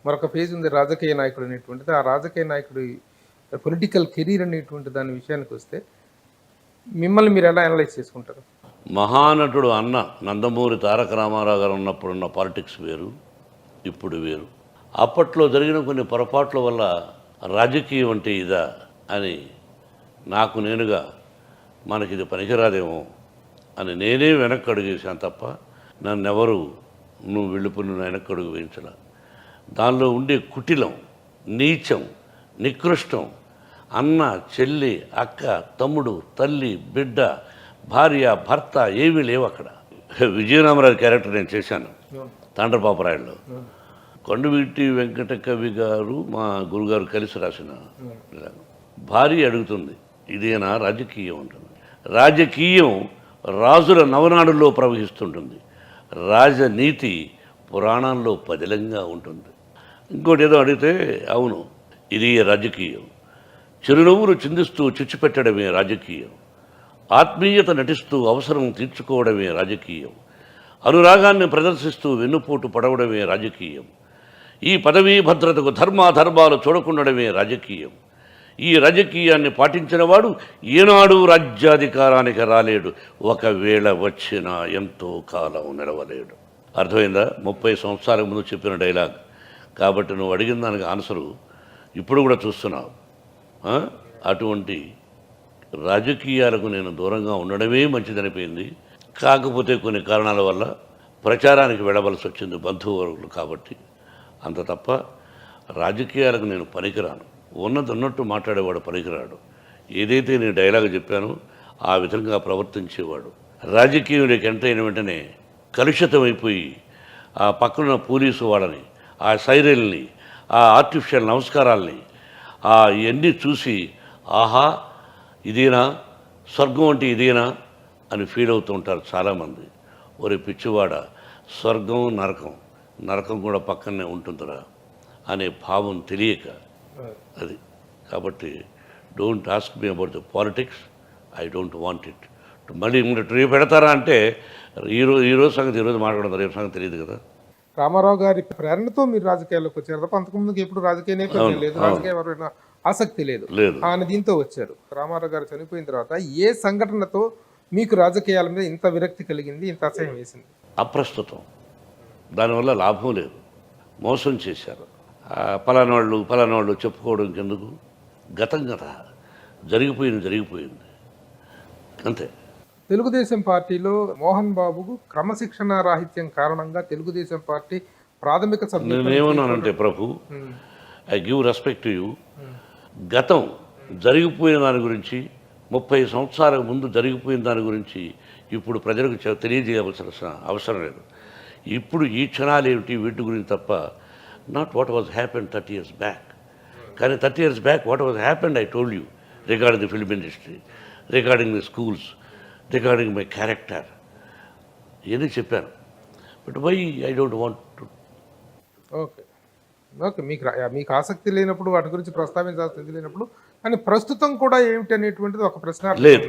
మరొక పేజ్ ఉంది రాజకీయ నాయకుడు అనేటువంటిది. ఆ రాజకీయ నాయకుడి పొలిటికల్ కెరీర్ అనేటువంటి దాని విషయానికి వస్తే మిమ్మల్ని మీరు ఎలా అనలైజ్ చేసుకుంటారు? మహానటుడు అన్న నందమూరి తారక రామారావు గారు ఉన్నప్పుడున్న పాలిటిక్స్ వేరు, ఇప్పుడు వేరు. అప్పట్లో జరిగిన కొన్ని పొరపాట్ల వల్ల రాజకీయం అంటే ఇదా అని నాకు నేనుగా మనకి ఇది పనికిరాదేమో అని నేనే వెనక్కి అడుగేశాను తప్ప నన్నెవరు నువ్వు వెళ్ళిపోయి నువ్వు వెనక్కి అడుగు వేయించలా. దానిలో ఉండే కుటిలం, నీచం, నికృష్టం, అన్న, చెల్లి, అక్క, తమ్ముడు, తల్లి, బిడ్డ, భార్య, భర్త ఏమీ లేవు అక్కడ. విజయరామరాజు క్యారెక్టర్ నేను చేశాను తాండ్రపాపరాయుడులో. కొండవీటి వెంకట కవి గారు మా గురుగారు కలిసి రాసిన. భార్య అడుగుతుంది, ఇదేనా రాజకీయం ఉంటుంది. రాజకీయం రాజుల నవనాడుల్లో ప్రవహిస్తుంటుంది, రాజనీతి పురాణాల్లో పదిలంగా ఉంటుంది. ఇంకోటి ఏదో అడిగితే అవును ఇది రాజకీయం, చిరునవ్వులు చిందిస్తూ చిచ్చుపెట్టడమే రాజకీయం, ఆత్మీయత నటిస్తూ అవసరం తీర్చుకోవడమే రాజకీయం, అనురాగాన్ని ప్రదర్శిస్తూ వెన్నుపోటు పడవడమే రాజకీయం, ఈ పదవీ భద్రతకు ధర్మాధర్మాలు చూడకుండడమే రాజకీయం. ఈ రాజకీయాన్ని పాటించిన వాడు ఏనాడు రాజ్యాధికారానికి రాలేడు, ఒకవేళ వచ్చినా ఎంతో కాలం నిలవలేడు. అర్థమైందా? 30 సంవత్సరాల ముందు చెప్పిన డైలాగ్. కాబట్టి నువ్వు అడిగిన దానికి ఆన్సరు ఇప్పుడు కూడా చూస్తున్నావు. అటువంటి రాజకీయాలకు నేను దూరంగా ఉండడమే మంచిదనిపోయింది. కాకపోతే కొన్ని కారణాల వల్ల ప్రచారానికి వెళ్ళవలసి వచ్చింది బంధువర్గులు కాబట్టి. అంత తప్ప రాజకీయాలకు నేను పనికిరాను. ఉన్నట్టు మాట్లాడేవాడు పనికిరాడు. ఏదైతే నేను డైలాగ్ చెప్పానో ఆ విధంగా ప్రవర్తించేవాడు. రాజకీయంలోకి ఎంటర్ అయిన వెంటనే కలుషితమైపోయి ఆ పక్కన పోలీసు వాళ్ళని, ఆ సైరల్ని, ఆ ఆర్టిఫిషియల్ నమస్కారాల్ని ఇవన్నీ చూసి ఆహా ఇదేనా స్వర్గం అంటే ఇదేనా అని ఫీల్ అవుతూ ఉంటారు చాలామంది. ఒరే పిచ్చివాడ, స్వర్గం నరకం, నరకం కూడా పక్కనే ఉంటుందిరా అనే భావం తెలియక అది. కాబట్టి don't ask me about the politics, I don't want it. మళ్ళీ రేపు పెడతారా అంటే ఈరోజు సంగతి ఈరోజు మాట్లాడతారు, రేపు సంగతి తెలియదు కదా. రామారావు గారి ప్రేరణతో మీరు రాజకీయాల్లోకి వచ్చారు తప్ప అంతకుముందుకు ఎప్పుడు రాజకీయ నేపథ్యం లేదు, రాజకీయ ఆసక్తి లేదు ఆయన దీంతో వచ్చారు. రామారావు గారు చనిపోయిన తర్వాత ఏ సంఘటనతో మీకు రాజకీయాల మీద ఇంత విరక్తి కలిగింది, ఇంత అసహ్యం వేసింది? అప్రస్తుతం, దానివల్ల లాభం లేదు, మోసం చేశారు. పలానాళ్ళు చెప్పుకోవడం ఎందుకు? గతం కదా, జరిగిపోయింది అంతే. తెలుగుదేశం పార్టీలో మోహన్ బాబుకు క్రమశిక్షణ రాహిత్యం కారణంగా తెలుగుదేశం పార్టీ ప్రాథమిక సభ్యులు నేనేమన్నానంటే ప్రభు, I give respect to you. గతం జరిగిపోయిన దాని గురించి, 30 సంవత్సరాల ముందు జరిగిపోయిన దాని గురించి ఇప్పుడు ప్రజలకు తెలియజేయవలసిన అవసరం లేదు. ఇప్పుడు ఈ క్షణాలు ఏమిటి వీటి గురించి తప్ప not what was happened 30 years back. కానీ 30 years back what was happened I told you regarding the film industry, regarding the schools, regarding my character ఇవన్నీ చెప్పాను. But why I don't want to. Okay okay మీకు ఆసక్తి లేనప్పుడు వాటి గురించి ప్రస్తావించాల్సింది లేనప్పుడు, కానీ ప్రస్తుతం కూడా ఏమిటి అనేటువంటిది ఒక ప్రశ్న లేదు.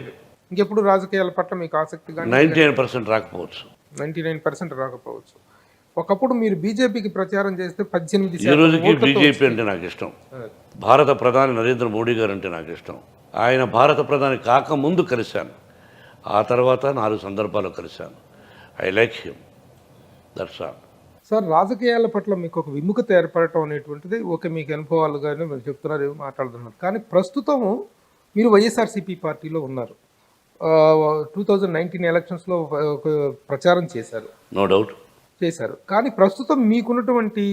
ఇంకెప్పుడు రాజకీయాల పట్ల మీకు ఆసక్తి కానీ 99% రాకపోవచ్చు. 99% రాకపోవచ్చు. ఒకప్పుడు మీరు బీజేపీకి ప్రచారం చేస్తే 18 ఈ రోజుకి బీజేపీ అంటే నాకు ఇష్టం. భారత ప్రధాని నరేంద్ర మోడీ గారు అంటే నాకు ఇష్టం. ఆయన భారత ప్రధాని కాకముందు కలిశాను, ఆ తర్వాత 4 సందర్భాలు కలిశాను. I like him, that's all. Sir, రాజకీయాల పట్ల మీకు ఒక విముఖత ఏర్పడటం అనేటువంటిది ఓకే, మీకు అనుభవాలు కానీ మీరు చెప్తున్నారు, ఏమో మాట్లాడుతున్నారు. కానీ ప్రస్తుతము మీరు వైఎస్ఆర్సీపీ పార్టీలో ఉన్నారు. 2019 ఎలక్షన్స్లో ప్రచారం చేశారు, నో డౌట్ చేశారు. కానీ ప్రస్తుతం మీకున్నటువంటి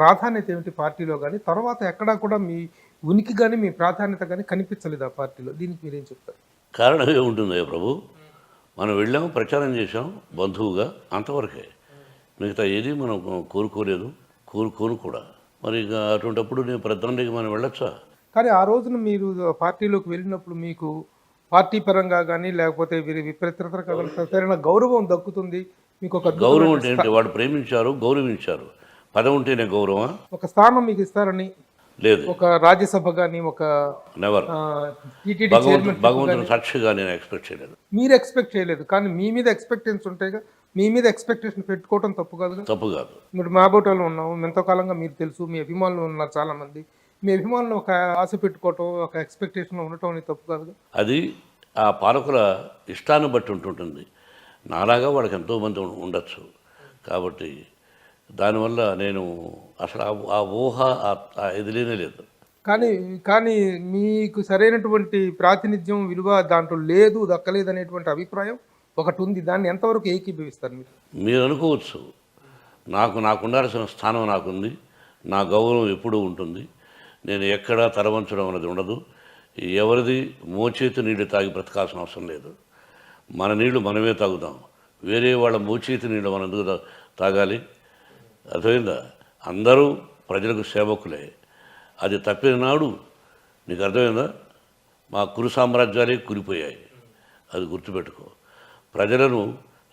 ప్రాధాన్యత ఏమిటి పార్టీలో కానీ, తర్వాత ఎక్కడా కూడా మీ ఉనికి కానీ మీ ప్రాధాన్యత కానీ కనిపించలేదు ఆ పార్టీలో. దీనికి మీరేం చెప్తారు? కారణం ఏముంటుంది ప్రభు, మనం వెళ్ళాము, ప్రచారం చేసాం బంధువుగా, అంతవరకే. మిగతా ఏది మనం కోరుకోలేదు, కోరుకోను కూడా. మరి ఇక అటువంటిప్పుడు నేను ప్రధానికి మనం వెళ్ళొచ్చా? కానీ ఆ రోజున మీరు పార్టీలోకి వెళ్ళినప్పుడు మీకు పార్టీ పరంగా కానీ లేకపోతే విపరీతమైన గౌరవం దక్కుతుంది. మీకు ఒక గౌరవం అంటే ఏంటి? వాడు ప్రేమించారు, గౌరవించారు. పదం ఉంటేనే గౌరవం. ఒక స్థానం మీకు ఇస్తారని లేదు, ఒక రాజ్యసభ కానీ ఒక నెవర్. టీటీడీ భగవంతుని సాక్షిగా నేను ఎక్స్పెక్ట్ చేయలేదు. మీరు ఎక్స్పెక్ట్ చేయలేదు, కానీ మీ మీద ఎక్స్పెక్టేషన్స్ ఉంటాయిగా. మీ మీద ఎక్స్పెక్టేషన్ పెట్టుకోవడం తప్పు కాదు. తప్పు కాదు. ఇప్పుడు మా బోటోళ్ళు ఉన్నాము, ఎంతో కాలంగా మీరు తెలుసు, మీ అభిమానులు ఉన్నారు చాలా మంది. మీ అభిమానులు ఒక ఆశ పెట్టుకోవటం, ఒక ఎక్స్పెక్టేషన్ ఉండటం అనేది తప్పు కాదు. అది ఆ పాలకుల ఇష్టాన్ని బట్టి ఉంటుంటుంది. నాలాగా వాళ్ళకి ఎంతోమంది ఉండొచ్చు. కాబట్టి దానివల్ల నేను అసలు ఆ ఊహ ఇది లేదు. కానీ మీకు సరైనటువంటి ప్రాతినిధ్యం, విలువ దాంట్లో లేదు, దక్కలేదు అనేటువంటి అభిప్రాయం ఒకటి ఉంది. దాన్ని ఎంతవరకు ఏకీభవిస్తారు మీరు? మీరు అనుకోవచ్చు, నాకు ఉండాల్సిన స్థానం నాకుంది, నా గౌరవం ఎప్పుడూ ఉంటుంది, నేను ఎక్కడా తరవంచడం అనేది ఉండదు, ఎవరిది మోచేతి నీళ్ళు తాగి బ్రతకాల్సిన అవసరం లేదు. మన నీళ్లు మనమే తాగుతాం, వేరే వాళ్ళ మోచేతి నీళ్ళు మనం ఎందుకు తాగాలి? అర్థమైందా? అందరూ ప్రజలకు సేవకులే. అది తప్పిన నాడు నీకు అర్థమైందా? మా కురు సామ్రాజ్యాలే కూలిపోయాయి. అది గుర్తుపెట్టుకో. ప్రజలను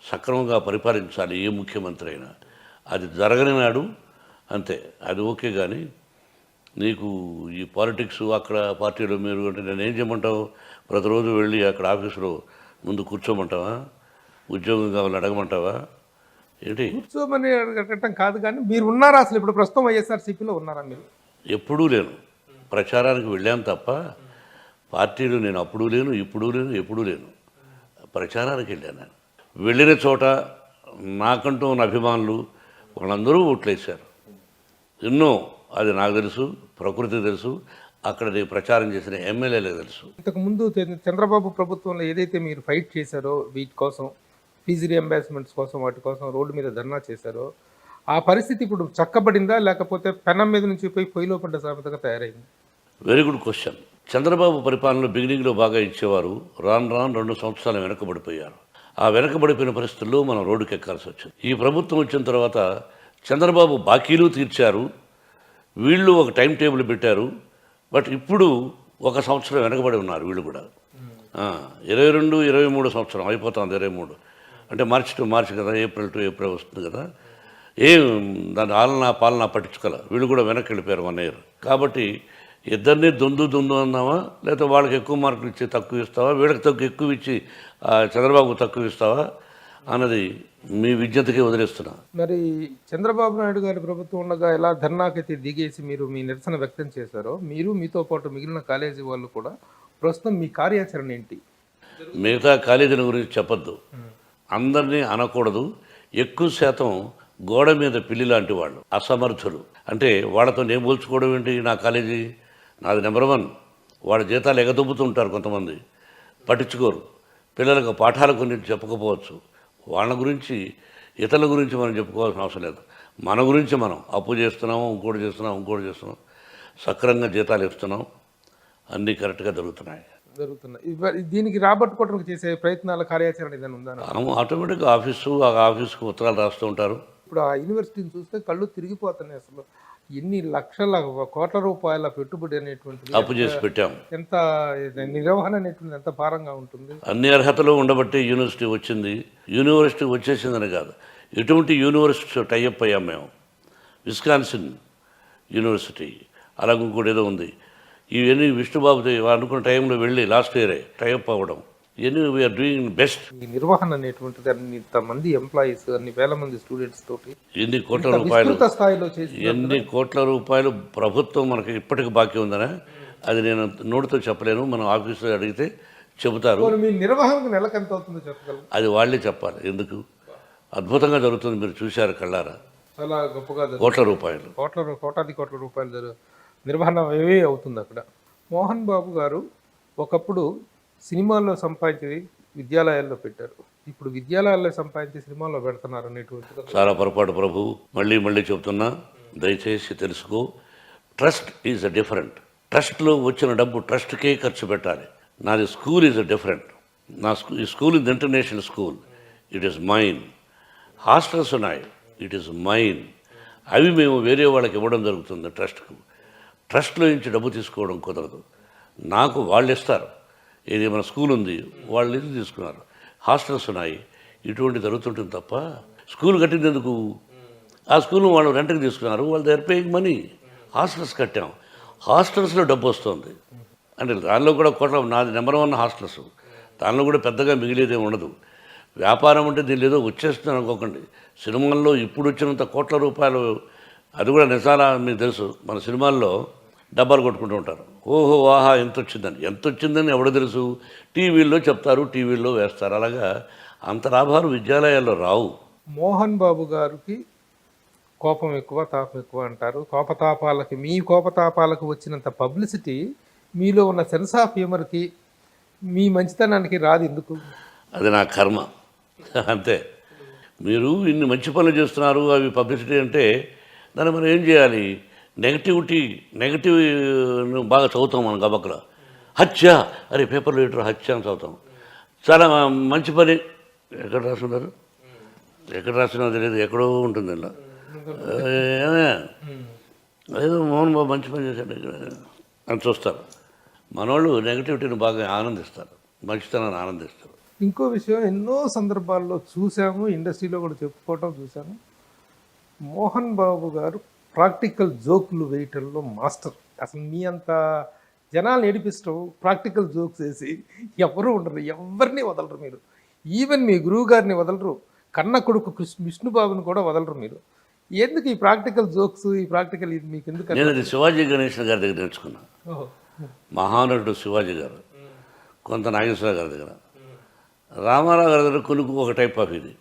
సక్రమంగా పరిపాలించాలి ఏ ముఖ్యమంత్రి అయినా. అది జరగని నాడు అంతే, అది ఓకే. కానీ నీకు ఈ పాలిటిక్స్ అక్కడ పార్టీలో మీరు అంటే నేనేం చేయమంటావు? ప్రతిరోజు వెళ్ళి అక్కడ ఆఫీసులో ముందు కూర్చోమంటావా? ఉద్యోగం కావాలని అడగమంటావా? ఏంటి కూర్చోమని అడగటం కాదు, కానీ మీరు ఉన్నారా అసలు? ఇప్పుడు ప్రస్తుతం వైఎస్ఆర్సీపీలో ఉన్నారా మీరు? ఎప్పుడూ లేను. ప్రచారానికి వెళ్ళాను తప్ప పార్టీలో నేను అప్పుడు లేను, ఇప్పుడు లేను, ఎప్పుడూ లేను. ప్రచారానికి వెళ్ళాను. నేను వెళ్ళిన చోట నాకంటూ ఉన్న అభిమానులు వాళ్ళందరూ ఓట్లేశారు. ఎన్నో, అది నాకు తెలుసు, ప్రకృతి తెలుసు, అక్కడ నేను ప్రచారం చేసిన ఎమ్మెల్యేలకు తెలుసు. ఇంతకుముందు చంద్రబాబు ప్రభుత్వంలో ఏదైతే మీరు ఫైట్ చేశారో, వీటి కోసం ఫీజు రియంబర్స్మెంట్స్ కోసం, వాటి కోసం రోడ్డు మీద ధర్నా చేశారో, ఆ పరిస్థితి ఇప్పుడు చక్కబడిందా, లేకపోతే పెనం మీద నుంచి పోయి పొయ్యిలో పడ్డ సామెతగా తయారైంది? Very good question. చంద్రబాబు పరిపాలనలో బిగినింగ్లో బాగా ఇచ్చేవారు, రాను 2 సంవత్సరాలు వెనకబడిపోయారు. ఆ వెనకబడిపోయిన పరిస్థితుల్లో మనం రోడ్డుకి ఎక్కాల్సి వచ్చింది. ఈ ప్రభుత్వం వచ్చిన తర్వాత చంద్రబాబు బాకీలు తీర్చారు, వీళ్ళు ఒక టైం టేబుల్ పెట్టారు. బట్ ఇప్పుడు 1 సంవత్సరం వెనకబడి ఉన్నారు వీళ్ళు కూడా. 22, 23 సంవత్సరం అయిపోతుంది. 23 అంటే మార్చి టు మార్చి కదా, ఏప్రిల్ టు ఏప్రిల్ వస్తుంది కదా. దాని పాలన పట్టించుకోలే. వీళ్ళు కూడా వెనక్కి వెళ్ళిపోయారు 1 year. కాబట్టి ఇద్దరిని దొందు అన్నావా, లేకపోతే వాళ్ళకి ఎక్కువ మార్కులు ఇచ్చి తక్కువ ఇస్తావా, వీళ్ళకి ఎక్కువ ఇచ్చి చంద్రబాబుకు తక్కువ ఇస్తావా అన్నది మీ విజ్ఞతకే వదిలేస్తున్నా. మరి చంద్రబాబు నాయుడు గారి ప్రభుత్వం ఉండగా ఎలా ధర్నాకైతే దిగేసి మీరు మీ నిరసన వ్యక్తం చేశారో, మీరు మీతో పాటు మిగిలిన కాలేజీ వాళ్ళు కూడా ప్రస్తుతం మీ కార్యాచరణ ఏంటి? మిగతా కాలేజీల గురించి చెప్పొద్దు, అందరినీ అనకూడదు. ఎక్కువ శాతం గోడ మీద పిల్లి లాంటి వాళ్ళు, అసమర్థులు. అంటే వాళ్ళతో నేను పోల్చుకోవడం ఏంటి? నా కాలేజీ నాది నెంబర్ 1. వాళ్ళ జీతాలు ఎగదొబ్బుతుంటారు కొంతమంది, పట్టించుకోరు. పిల్లలకు పాఠాలు కొన్ని చెప్పకపోవచ్చు. వాళ్ళ గురించి, ఇతరుల గురించి మనం చెప్పుకోవాల్సిన అవసరం లేదు. మన గురించి మనం అప్పు చేస్తున్నాము, ఇంకోటి చేస్తున్నాం, సక్రమంగా జీతాలు ఇస్తున్నాం, అన్నీ కరెక్ట్గా జరుగుతున్నాయి. జరుగుతున్నాయి. దీనికి రాబట్టుకోవడానికి చేసే ప్రయత్నాల కార్యాచరణ ఏదైనా ఉందా? ఆటోమేటిక్గా ఆఫీస్కి ఉత్తరాలు రాస్తూ ఉంటారు. ఇప్పుడు ఆ యూనివర్సిటీని చూస్తే కళ్ళు తిరిగిపోతున్నాయి. అసలు ఎన్ని లక్షల కోట్ల రూపాయల పెట్టుబడి అనేటువంటిది అప్పు చేసి పెట్టాం. ఎంత నిర్వహణ అనేటువంటిది ఎంత భారంగా ఉంటుంది. అన్ని అర్హతలు ఉండబట్టి యూనివర్సిటీ వచ్చింది. యూనివర్సిటీ వచ్చేసిందని కాదు, ఎటువంటి యూనివర్సిటీ టైఅప్ అయ్యాం మేము. విస్కాన్సిన్ యూనివర్సిటీ, అలాగే ఇంకోటి ఏదో ఉంది. ఇవన్నీ విష్ణుబాబు అనుకున్న టైంలో వెళ్ళి లాస్ట్ ఇయరే టైఅప్ అవ్వడం, ఇవన్నీ వీఆర్ డూయింగ్ బెస్ట్. ఈ నిర్వహణ అనేటువంటిది మంది ఎంప్లాయీస్, అన్ని వేల మంది స్టూడెంట్స్ తోటి ఎన్ని కోట్ల రూపాయలు, స్థాయిలో చేసి ఎన్ని కోట్ల రూపాయలు ప్రభుత్వం మనకి ఇప్పటికి బాకీ ఉందనే, అది నేను నోటితో చెప్పలేను. మనం ఆఫీసులో అడిగితే చెబుతారు. మీ నిర్వహణకు నెలకు ఎంత అవుతుందో చెప్పగలరు? అది వాళ్ళే చెప్పాలి. ఎందుకు అద్భుతంగా జరుగుతుంది, మీరు చూశారు కళ్ళారా. చాలా గొప్పగా కోట్ల రూపాయలు, కోటాది కోట్ల రూపాయలు నిర్వహణ ఏవే అవుతుంది అక్కడ. మోహన్ బాబు గారు ఒకప్పుడు సినిమాల్లో సంపాదించి విద్యాలయాల్లో పెట్టారు. ఇప్పుడు విద్యాలయాల్లో సంపాదించి సినిమాల్లో పెడుతున్నారు అనేటువంటిది చాలా పొరపాటు ప్రభు. మళ్ళీ చెప్తున్నా, దయచేసి తెలుసుకో. Trust is different. ట్రస్ట్లో వచ్చిన డబ్బు ట్రస్ట్కే ఖర్చు పెట్టాలి. నాది స్కూల్ ఈజ్ డిఫరెంట్. ఈ school is international school, it is mine. Hostels ఉన్నాయి, ఇట్ ఈస్ మైన్. అవి మేము వేరే వాళ్ళకి ఇవ్వడం జరుగుతుంది ట్రస్ట్కు. ట్రస్ట్లో నుంచి డబ్బు తీసుకోవడం కుదరదు. నాకు వాళ్ళు ఇస్తారు. ఏది మన స్కూల్ ఉంది, వాళ్ళు ఇది తీసుకున్నారు. హాస్టల్స్ ఉన్నాయి, ఇటువంటి జరుగుతుంటుంది తప్ప స్కూల్ కట్టింది ఎందుకు? ఆ స్కూల్ వాళ్ళు రెంట్కి తీసుకున్నారు, వాళ్ళు they are paying money. Hostels కట్టాం, హాస్టల్స్లో డబ్బు వస్తుంది. అంటే దానిలో కూడా కోట్ల, నాది నెంబర్ 1 హాస్టల్స్. దానిలో కూడా పెద్దగా మిగిలేదే ఉండదు. వ్యాపారం అంటే దీనిలో ఏదో వచ్చేస్తుంది అనుకోకండి. సినిమాల్లో ఇప్పుడు వచ్చినంత కోట్ల రూపాయలు, అది కూడా నిజాలా మీకు తెలుసు. మన సినిమాల్లో డబ్బాలు కొట్టుకుంటూ ఉంటారు. ఓహో ఆహా ఎంత వచ్చిందని ఎవడో తెలుసు? టీవీల్లో చెప్తారు, టీవీల్లో వేస్తారు. అలాగా అంత లాభాలు విద్యాలయాల్లో రావు. మోహన్ బాబు గారికి కోపం ఎక్కువ, తాపం ఎక్కువ అంటారు. మీ కోపతాపాలకు వచ్చినంత పబ్లిసిటీ మీలో ఉన్న సెన్స్ ఆఫ్ హ్యూమర్కి, మీ మంచితనానికి రాదు ఎందుకు? అది నా కర్మ అంతే. మీరు ఇన్ని మంచి పనులు చేస్తున్నారు, అవి పబ్లిసిటీ అంటే దాన్ని మనం ఏం చేయాలి? నెగటివ్ బాగా చదువుతాం మనం గబక్కలో. హత్య, అరే పేపర్లో లీటర్ హత్య అని చదువుతాం. చాలా మంచి పని ఎక్కడ రాస్తున్నారు, ఎక్కడ రాస్తున్నా తెలియదు, ఎక్కడో ఉంటుంది ఇలా. అదేదో మోహన్ బాబు మంచి పని చేశాడు అని చూస్తారు. మనోళ్ళు నెగటివిటీని బాగా ఆనందిస్తారు, మంచితనాన్ని ఆనందిస్తారు. ఇంకో విషయం, ఎన్నో సందర్భాల్లో చూసాము, ఇండస్ట్రీలో కూడా చెప్పుకోవటం చూసాము. మోహన్ బాబు గారు ప్రాక్టికల్ జోకులు వేయటంలో మాస్టర్. అసలు మీ అంత జనాలు ఏడిపిస్తాం ప్రాక్టికల్ జోక్స్ వేసి ఎవరు ఉండరు, ఎవరిని వదలరు మీరు. ఈవెన్ మీ గురువు గారిని వదలరు, కన్న కొడుకు విష్ణుబాబుని కూడా వదలరు మీరు. ఎందుకు ఈ ప్రాక్టికల్ జోక్స్, ఈ ప్రాక్టికల్ ఇది మీకు ఎందుకు? నేను అది శివాజీ గణేశన్ గారి దగ్గర నేర్చుకున్నాను. మహానటుడు శివాజీ గారు, కొంత నాగేశ్వరరావు గారి దగ్గర, రామారావు గారి దగ్గర కొన్ని ఒక టైప్ ఆఫ్ ఇది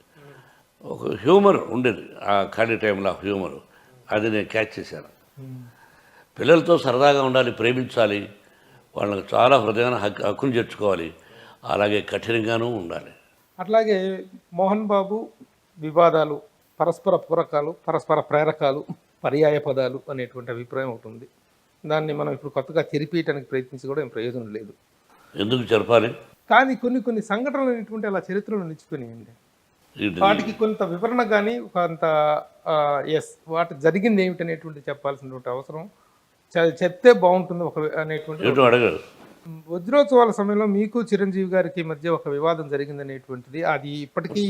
ఒక హ్యూమర్ ఉండేది. ఆ ఖాళీ టైంలో ఆ హ్యూమర్ అది నేను క్యాచ్ చేశాను. పిల్లలతో సరదాగా ఉండాలి, ప్రేమించాలి, వాళ్ళకి చాలా హృదయాన్ని హక్కును చేర్చుకోవాలి, అలాగే కఠినంగానూ ఉండాలి. అట్లాగే మోహన్ బాబు వివాదాలు, పరస్పర పూరకాలు, పరస్పర ప్రేరకాలు, పర్యాయ పదాలు అనేటువంటి అభిప్రాయం ఉంటుంది. దాన్ని మనం ఇప్పుడు కొత్తగా చెరిపేయడానికి ప్రయత్నించి కూడా ఏం ప్రయోజనం లేదు. ఎందుకు జరపాలి? కానీ కొన్ని సంఘటనలు అనేటువంటి అలా చరిత్రలో నిలిచిపోయినాయండి. వాటికి కొంత వివరణ కానీ కొంత వాటి జరిగింది ఏమిటి అనేటువంటి చెప్పాల్సినటువంటి అవసరం, చెప్తే బాగుంటుంది ఒక అనేటువంటి. అడగరు. వజ్రోత్సవాల సమయంలో మీకు చిరంజీవి గారికి మధ్య ఒక వివాదం జరిగింది అనేటువంటిది, అది ఇప్పటికీ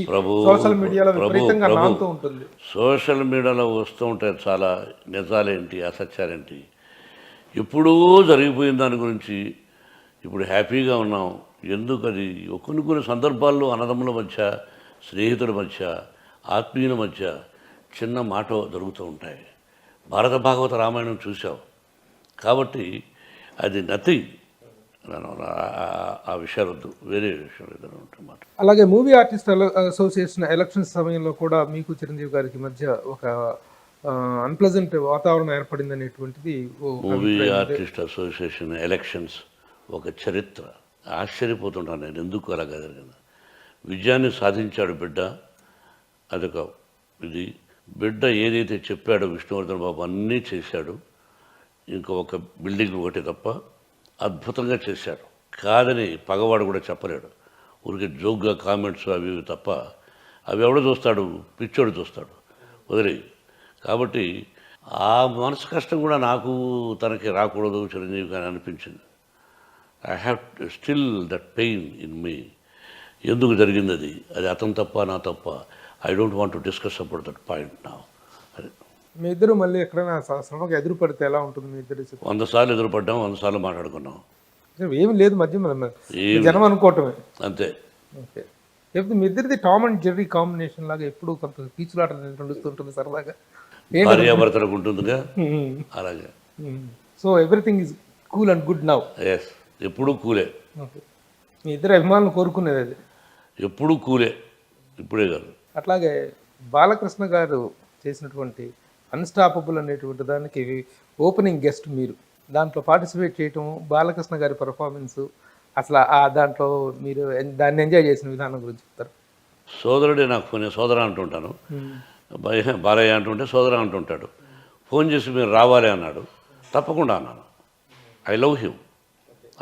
సోషల్ మీడియాలో విపరీతంగా నానుతూ ఉంటుంది. సోషల్ మీడియాలో వస్తూ ఉంటాయి చాలా నిజాలేంటి, అసత్యాలేంటి. ఎప్పుడూ జరిగిపోయిన దాని గురించి ఇప్పుడు హ్యాపీగా ఉన్నాం. ఎందుకు? అది కొన్ని సందర్భాల్లో అన్నదమ్ముల మధ్య, స్నేహితుల మధ్య, ఆత్మీయుల మధ్య చిన్న మాట జరుగుతూ ఉంటాయి. భారత భాగవత రామాయణం చూసావు కాబట్టి అది నథింగ్. ఆ విషయాలు వద్దు, వేరే విషయాలు ఏదైనా ఉంటున్నమాట. అలాగే మూవీ ఆర్టిస్ట్ అసోసియేషన్ ఎలక్షన్స్ సమయంలో కూడా మీకు చిరంజీవి గారికి మధ్య ఒక అన్ప్లెజెంట్ వాతావరణం ఏర్పడింది అనేటువంటిది. మూవీ ఆర్టిస్ట్ అసోసియేషన్ ఎలక్షన్స్ ఒక చరిత్ర. ఆశ్చర్యపోతుంటాను నేను, ఎందుకు అలాగా జరిగింది. విజయాన్ని సాధించాడు బిడ్డ, అదొక ఇది. బిడ్డ ఏదైతే చెప్పాడో విష్ణువర్ధన్ బాబు అన్నీ చేశాడు. ఒక బిల్డింగ్ ఒకటి తప్ప అద్భుతంగా చేశాడు. కాదని పగవాడు కూడా చెప్పలేడు. ఊరికే జోక్గా కామెంట్స్ అవి ఇవి తప్ప అవి ఎవడో చూస్తాడు, పిచ్చోడు చూస్తాడు, వదిలే. కాబట్టి ఆ మనసు కష్టం కూడా నాకు తనకి రాకూడదు చిరంజీవి కానీ అనిపించింది. I have still that pain in me. ఎందుకు జరిగింది అది? అది అతను తప్ప నా తప్ప? I don't want to discuss about that point నా. అది మీ ఇద్దరు మళ్ళీ ఎక్కడైనా శ్రమకు ఎదురు పడితే ఎలా ఉంటుంది మీ ఇద్దరు? 100 సార్లు ఎదురుపడ్డాం, 100 సార్లు మాట్లాడుకున్నాం. ఏమి లేదు మధ్య జనం అనుకోవటమే అంతే. ఓకే. లేకపోతే మీ ఇద్దరిది టామ్ అండ్ జెర్రీ కాంబినేషన్ లాగా ఎప్పుడు కొంత కీచులాట నడుస్తుంటుంది సరదాగా. భార్యాభర్తలకు ఉంటుందిగా అలాగే. So everything is cool and good now. Yes, ఎప్పుడూ కూలే. ఓకే. మీ ఇద్దరు అభిమానులు కోరుకునేది అది. ఎప్పుడూ కూలే, ఇప్పుడే కాదు. అట్లాగే బాలకృష్ణ గారు చేసినటువంటి అన్స్టాపబుల్ అనేటువంటి దానికి ఓపెనింగ్ గెస్ట్ మీరు దాంట్లో పార్టిసిపేట్ చేయటం, బాలకృష్ణ గారి పర్ఫార్మెన్స్, అసలు ఆ దాంట్లో మీరు దాన్ని ఎంజాయ్ చేసిన విధానం గురించి చెప్తారు. సోదరుడే నాకు ఫోన్, సోదర అంటుంటాను, బాలయ్య అంటుంటే సోదర అంటుంటాడు. ఫోన్ చేసి మీరు రావాలి అన్నాడు. తప్పకుండా అన్నాను. I love him,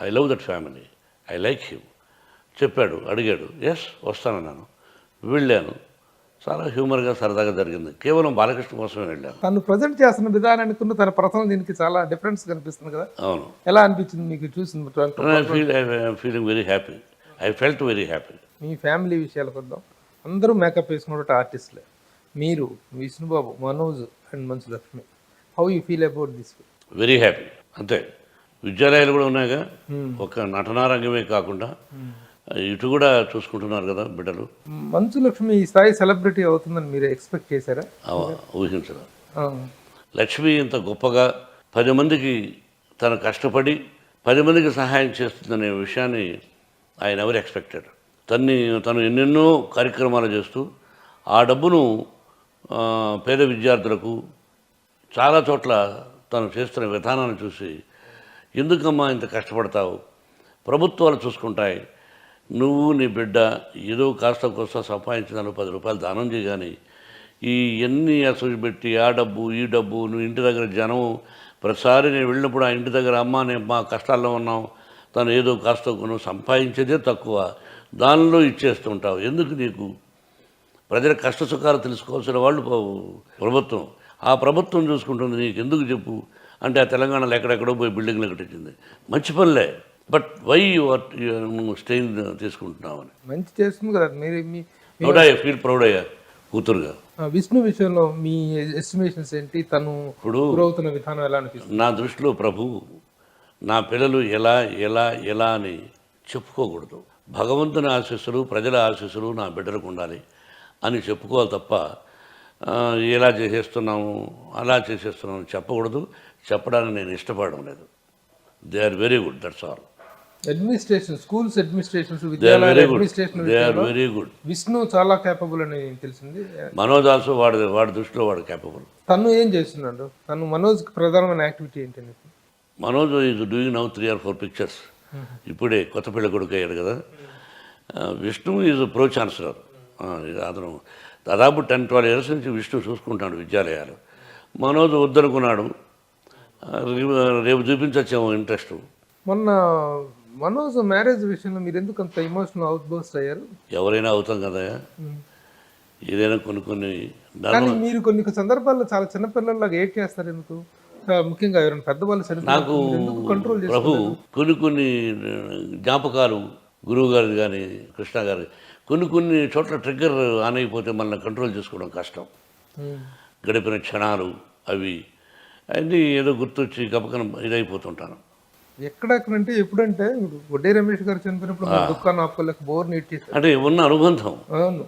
I love that family, I like him. చెప్పాడు, అడిగాడు, ఎస్ వస్తానన్నాను. వెళ్ళాను. చాలా హ్యూమర్గా సరదాగా జరిగింది. కేవలం బాలకృష్ణ కోసమే వెళ్ళాను. తను ప్రజెంట్ చేస్తున్న విధానానికి తన పర్సనల్ దీనికి చాలా డిఫరెన్స్ కనిపిస్తుంది కదా. అవును. ఎలా అనిపించింది మీకు చూసిన? Feeling very happy. I felt very happy. Me family విషయాలకు వద్దాం. అందరూ మేకప్ వేసుకున్నట్టు ఆర్టిస్టులే. మీరు, Vishnubabu, Manoj and Manchu Lakshmi, how you feel about this? Very happy. అంతే. విద్యాలయాలు కూడా ఉన్నాయిగా. ఒక నటనారంగమే కాకుండా ఇటు కూడా చూసుకుంటున్నారు కదా బిడ్డలు. మంచు లక్ష్మి ఈ స్థాయి సెలబ్రిటీ అవుతుందని మీరు ఎక్స్పెక్ట్ చేశారా? ఊహించరా. లక్ష్మి ఇంత గొప్పగా 10 మందికి తను కష్టపడి 10 మందికి సహాయం చేస్తుందనే విషయాన్ని ఆయన ఎవరు ఎక్స్పెక్టెడ్. తను ఎన్నెన్నో కార్యక్రమాలు చేస్తూ ఆ డబ్బును పేద విద్యార్థులకు చాలా చోట్ల తను చేస్తున్న విధానాన్ని చూసి, ఎందుకమ్మా ఇంత కష్టపడతావు, ప్రభుత్వాలు చూసుకుంటాయి, నువ్వు నీ బిడ్డ ఏదో కాస్త కోస్త సంపాదించిన 10 రూపాయలు దానం చేయగాని ఈ ఎన్ని అసలు పెట్టి ఆ డబ్బు ఈ డబ్బు, నువ్వు ఇంటి దగ్గర జనం ప్రతిసారి నేను వెళ్ళినప్పుడు ఆ ఇంటి దగ్గర అమ్మ నేను మా కష్టాల్లో ఉన్నాం, తను ఏదో కాస్త నువ్వు సంపాదించేదే తక్కువ, దానిలో ఇచ్చేస్తుంటావు. ఎందుకు? నీకు ప్రజల కష్ట సుఖాలు తెలుసుకోవాల్సిన వాళ్ళు ప్రభుత్వం, ఆ ప్రభుత్వం చూసుకుంటుంది, నీకు ఎందుకు చెప్పు అంటే ఆ తెలంగాణలో ఎక్కడెక్కడో పోయి బిల్డింగ్లు కట్టించింది. మంచి పనులే, బట్ వై నువ్వు స్టెయిన్ తీసుకుంటున్నావని. మంచి చేస్తుంది కదా మీరు. ఫీల్ ప్రౌడ్ అయ్యా కూతురుగా. విష్ణు విషయంలో మీ ఎస్టిమేషన్స్ ఏంటి? తను ఇప్పుడు గురవుతున్న విధానం ఎలా అనిపిస్తుంది? నా దృష్టిలో ప్రభు, నా పిల్లలు ఎలా ఎలా ఎలా అని చెప్పుకోకూడదు. భగవంతుని ఆశీస్సులు, ప్రజల ఆశీస్సులు నా బిడ్డలకు ఉండాలి అని చెప్పుకోవాలి తప్ప ఎలా చేసేస్తున్నాము అలా చేసేస్తున్నాము చెప్పకూడదు. చెప్పడానికి నేను ఇష్టపడడం లేదు. They are very good, that's all. Administration, schools administrations, విద్యాలయాల administration they are very good. Vishnu చాలా కేపబుల్ అని తెలిసింది. మనోజ్ ఆల్సో వాడి దృష్టిలో వాడు కేపబుల్. తను ఏం చేస్తున్నాడు? తను మనోజ్కి ప్రధానమైన యాక్టివిటీ ఏంటండి? Manoj is doing now 3 or 4 pictures. ఇప్పుడే కొత్త పిల్ల కొడుకు అయ్యాడు కదా. Vishnu is pro chancellor. అతను దాదాపు 10-12 years నుంచి విష్ణు చూసుకుంటాడు విద్యాలయాలు. మనోజ్ వద్దనుకున్నాడు. రేపు చూపించొచ్చేమో ఇంట్రెస్ట్. మొన్న మనోజ్ మ్యారేజ్ విషయంలో మీరు ఎందుకు అంత ఎమోషనల్ అవుట్ బర్స్ట్ అయ్యారు? ఎవరైనా అవుతాం కదా, ఏదైనా కొన్ని కానీ మీరు కొన్ని సందర్భాల్లో చాలా చిన్నపిల్లల్లాగా ఏడ్ చేస్తారు ఎందుకు? ముఖ్యంగా ఎవరైనా పెద్దవాళ్ళు నాకు కంట్రోల్ ప్రభు కొన్ని జ్ఞాపకాలు గురువు గారిది కానీ కృష్ణ గారి కొన్ని చోట్ల ట్రిగ్గర్ ఆన్ అయిపోతే మనల్ని కంట్రోల్ చేసుకోవడం కష్టం. గడిపిన క్షణాలు అవి అన్నీ ఏదో గుర్తొచ్చి గబకన ఇదైపోతుంటాను. ఎక్కడెక్కడంటే ఎప్పుడంటే వడ్డే రమేష్ గారు చనిపోయినప్పుడు దుఃఖాన్ని ఆపుకోలేక బోర్ నెట్టి అంటే ఉన్న అనుబంధం. అవును.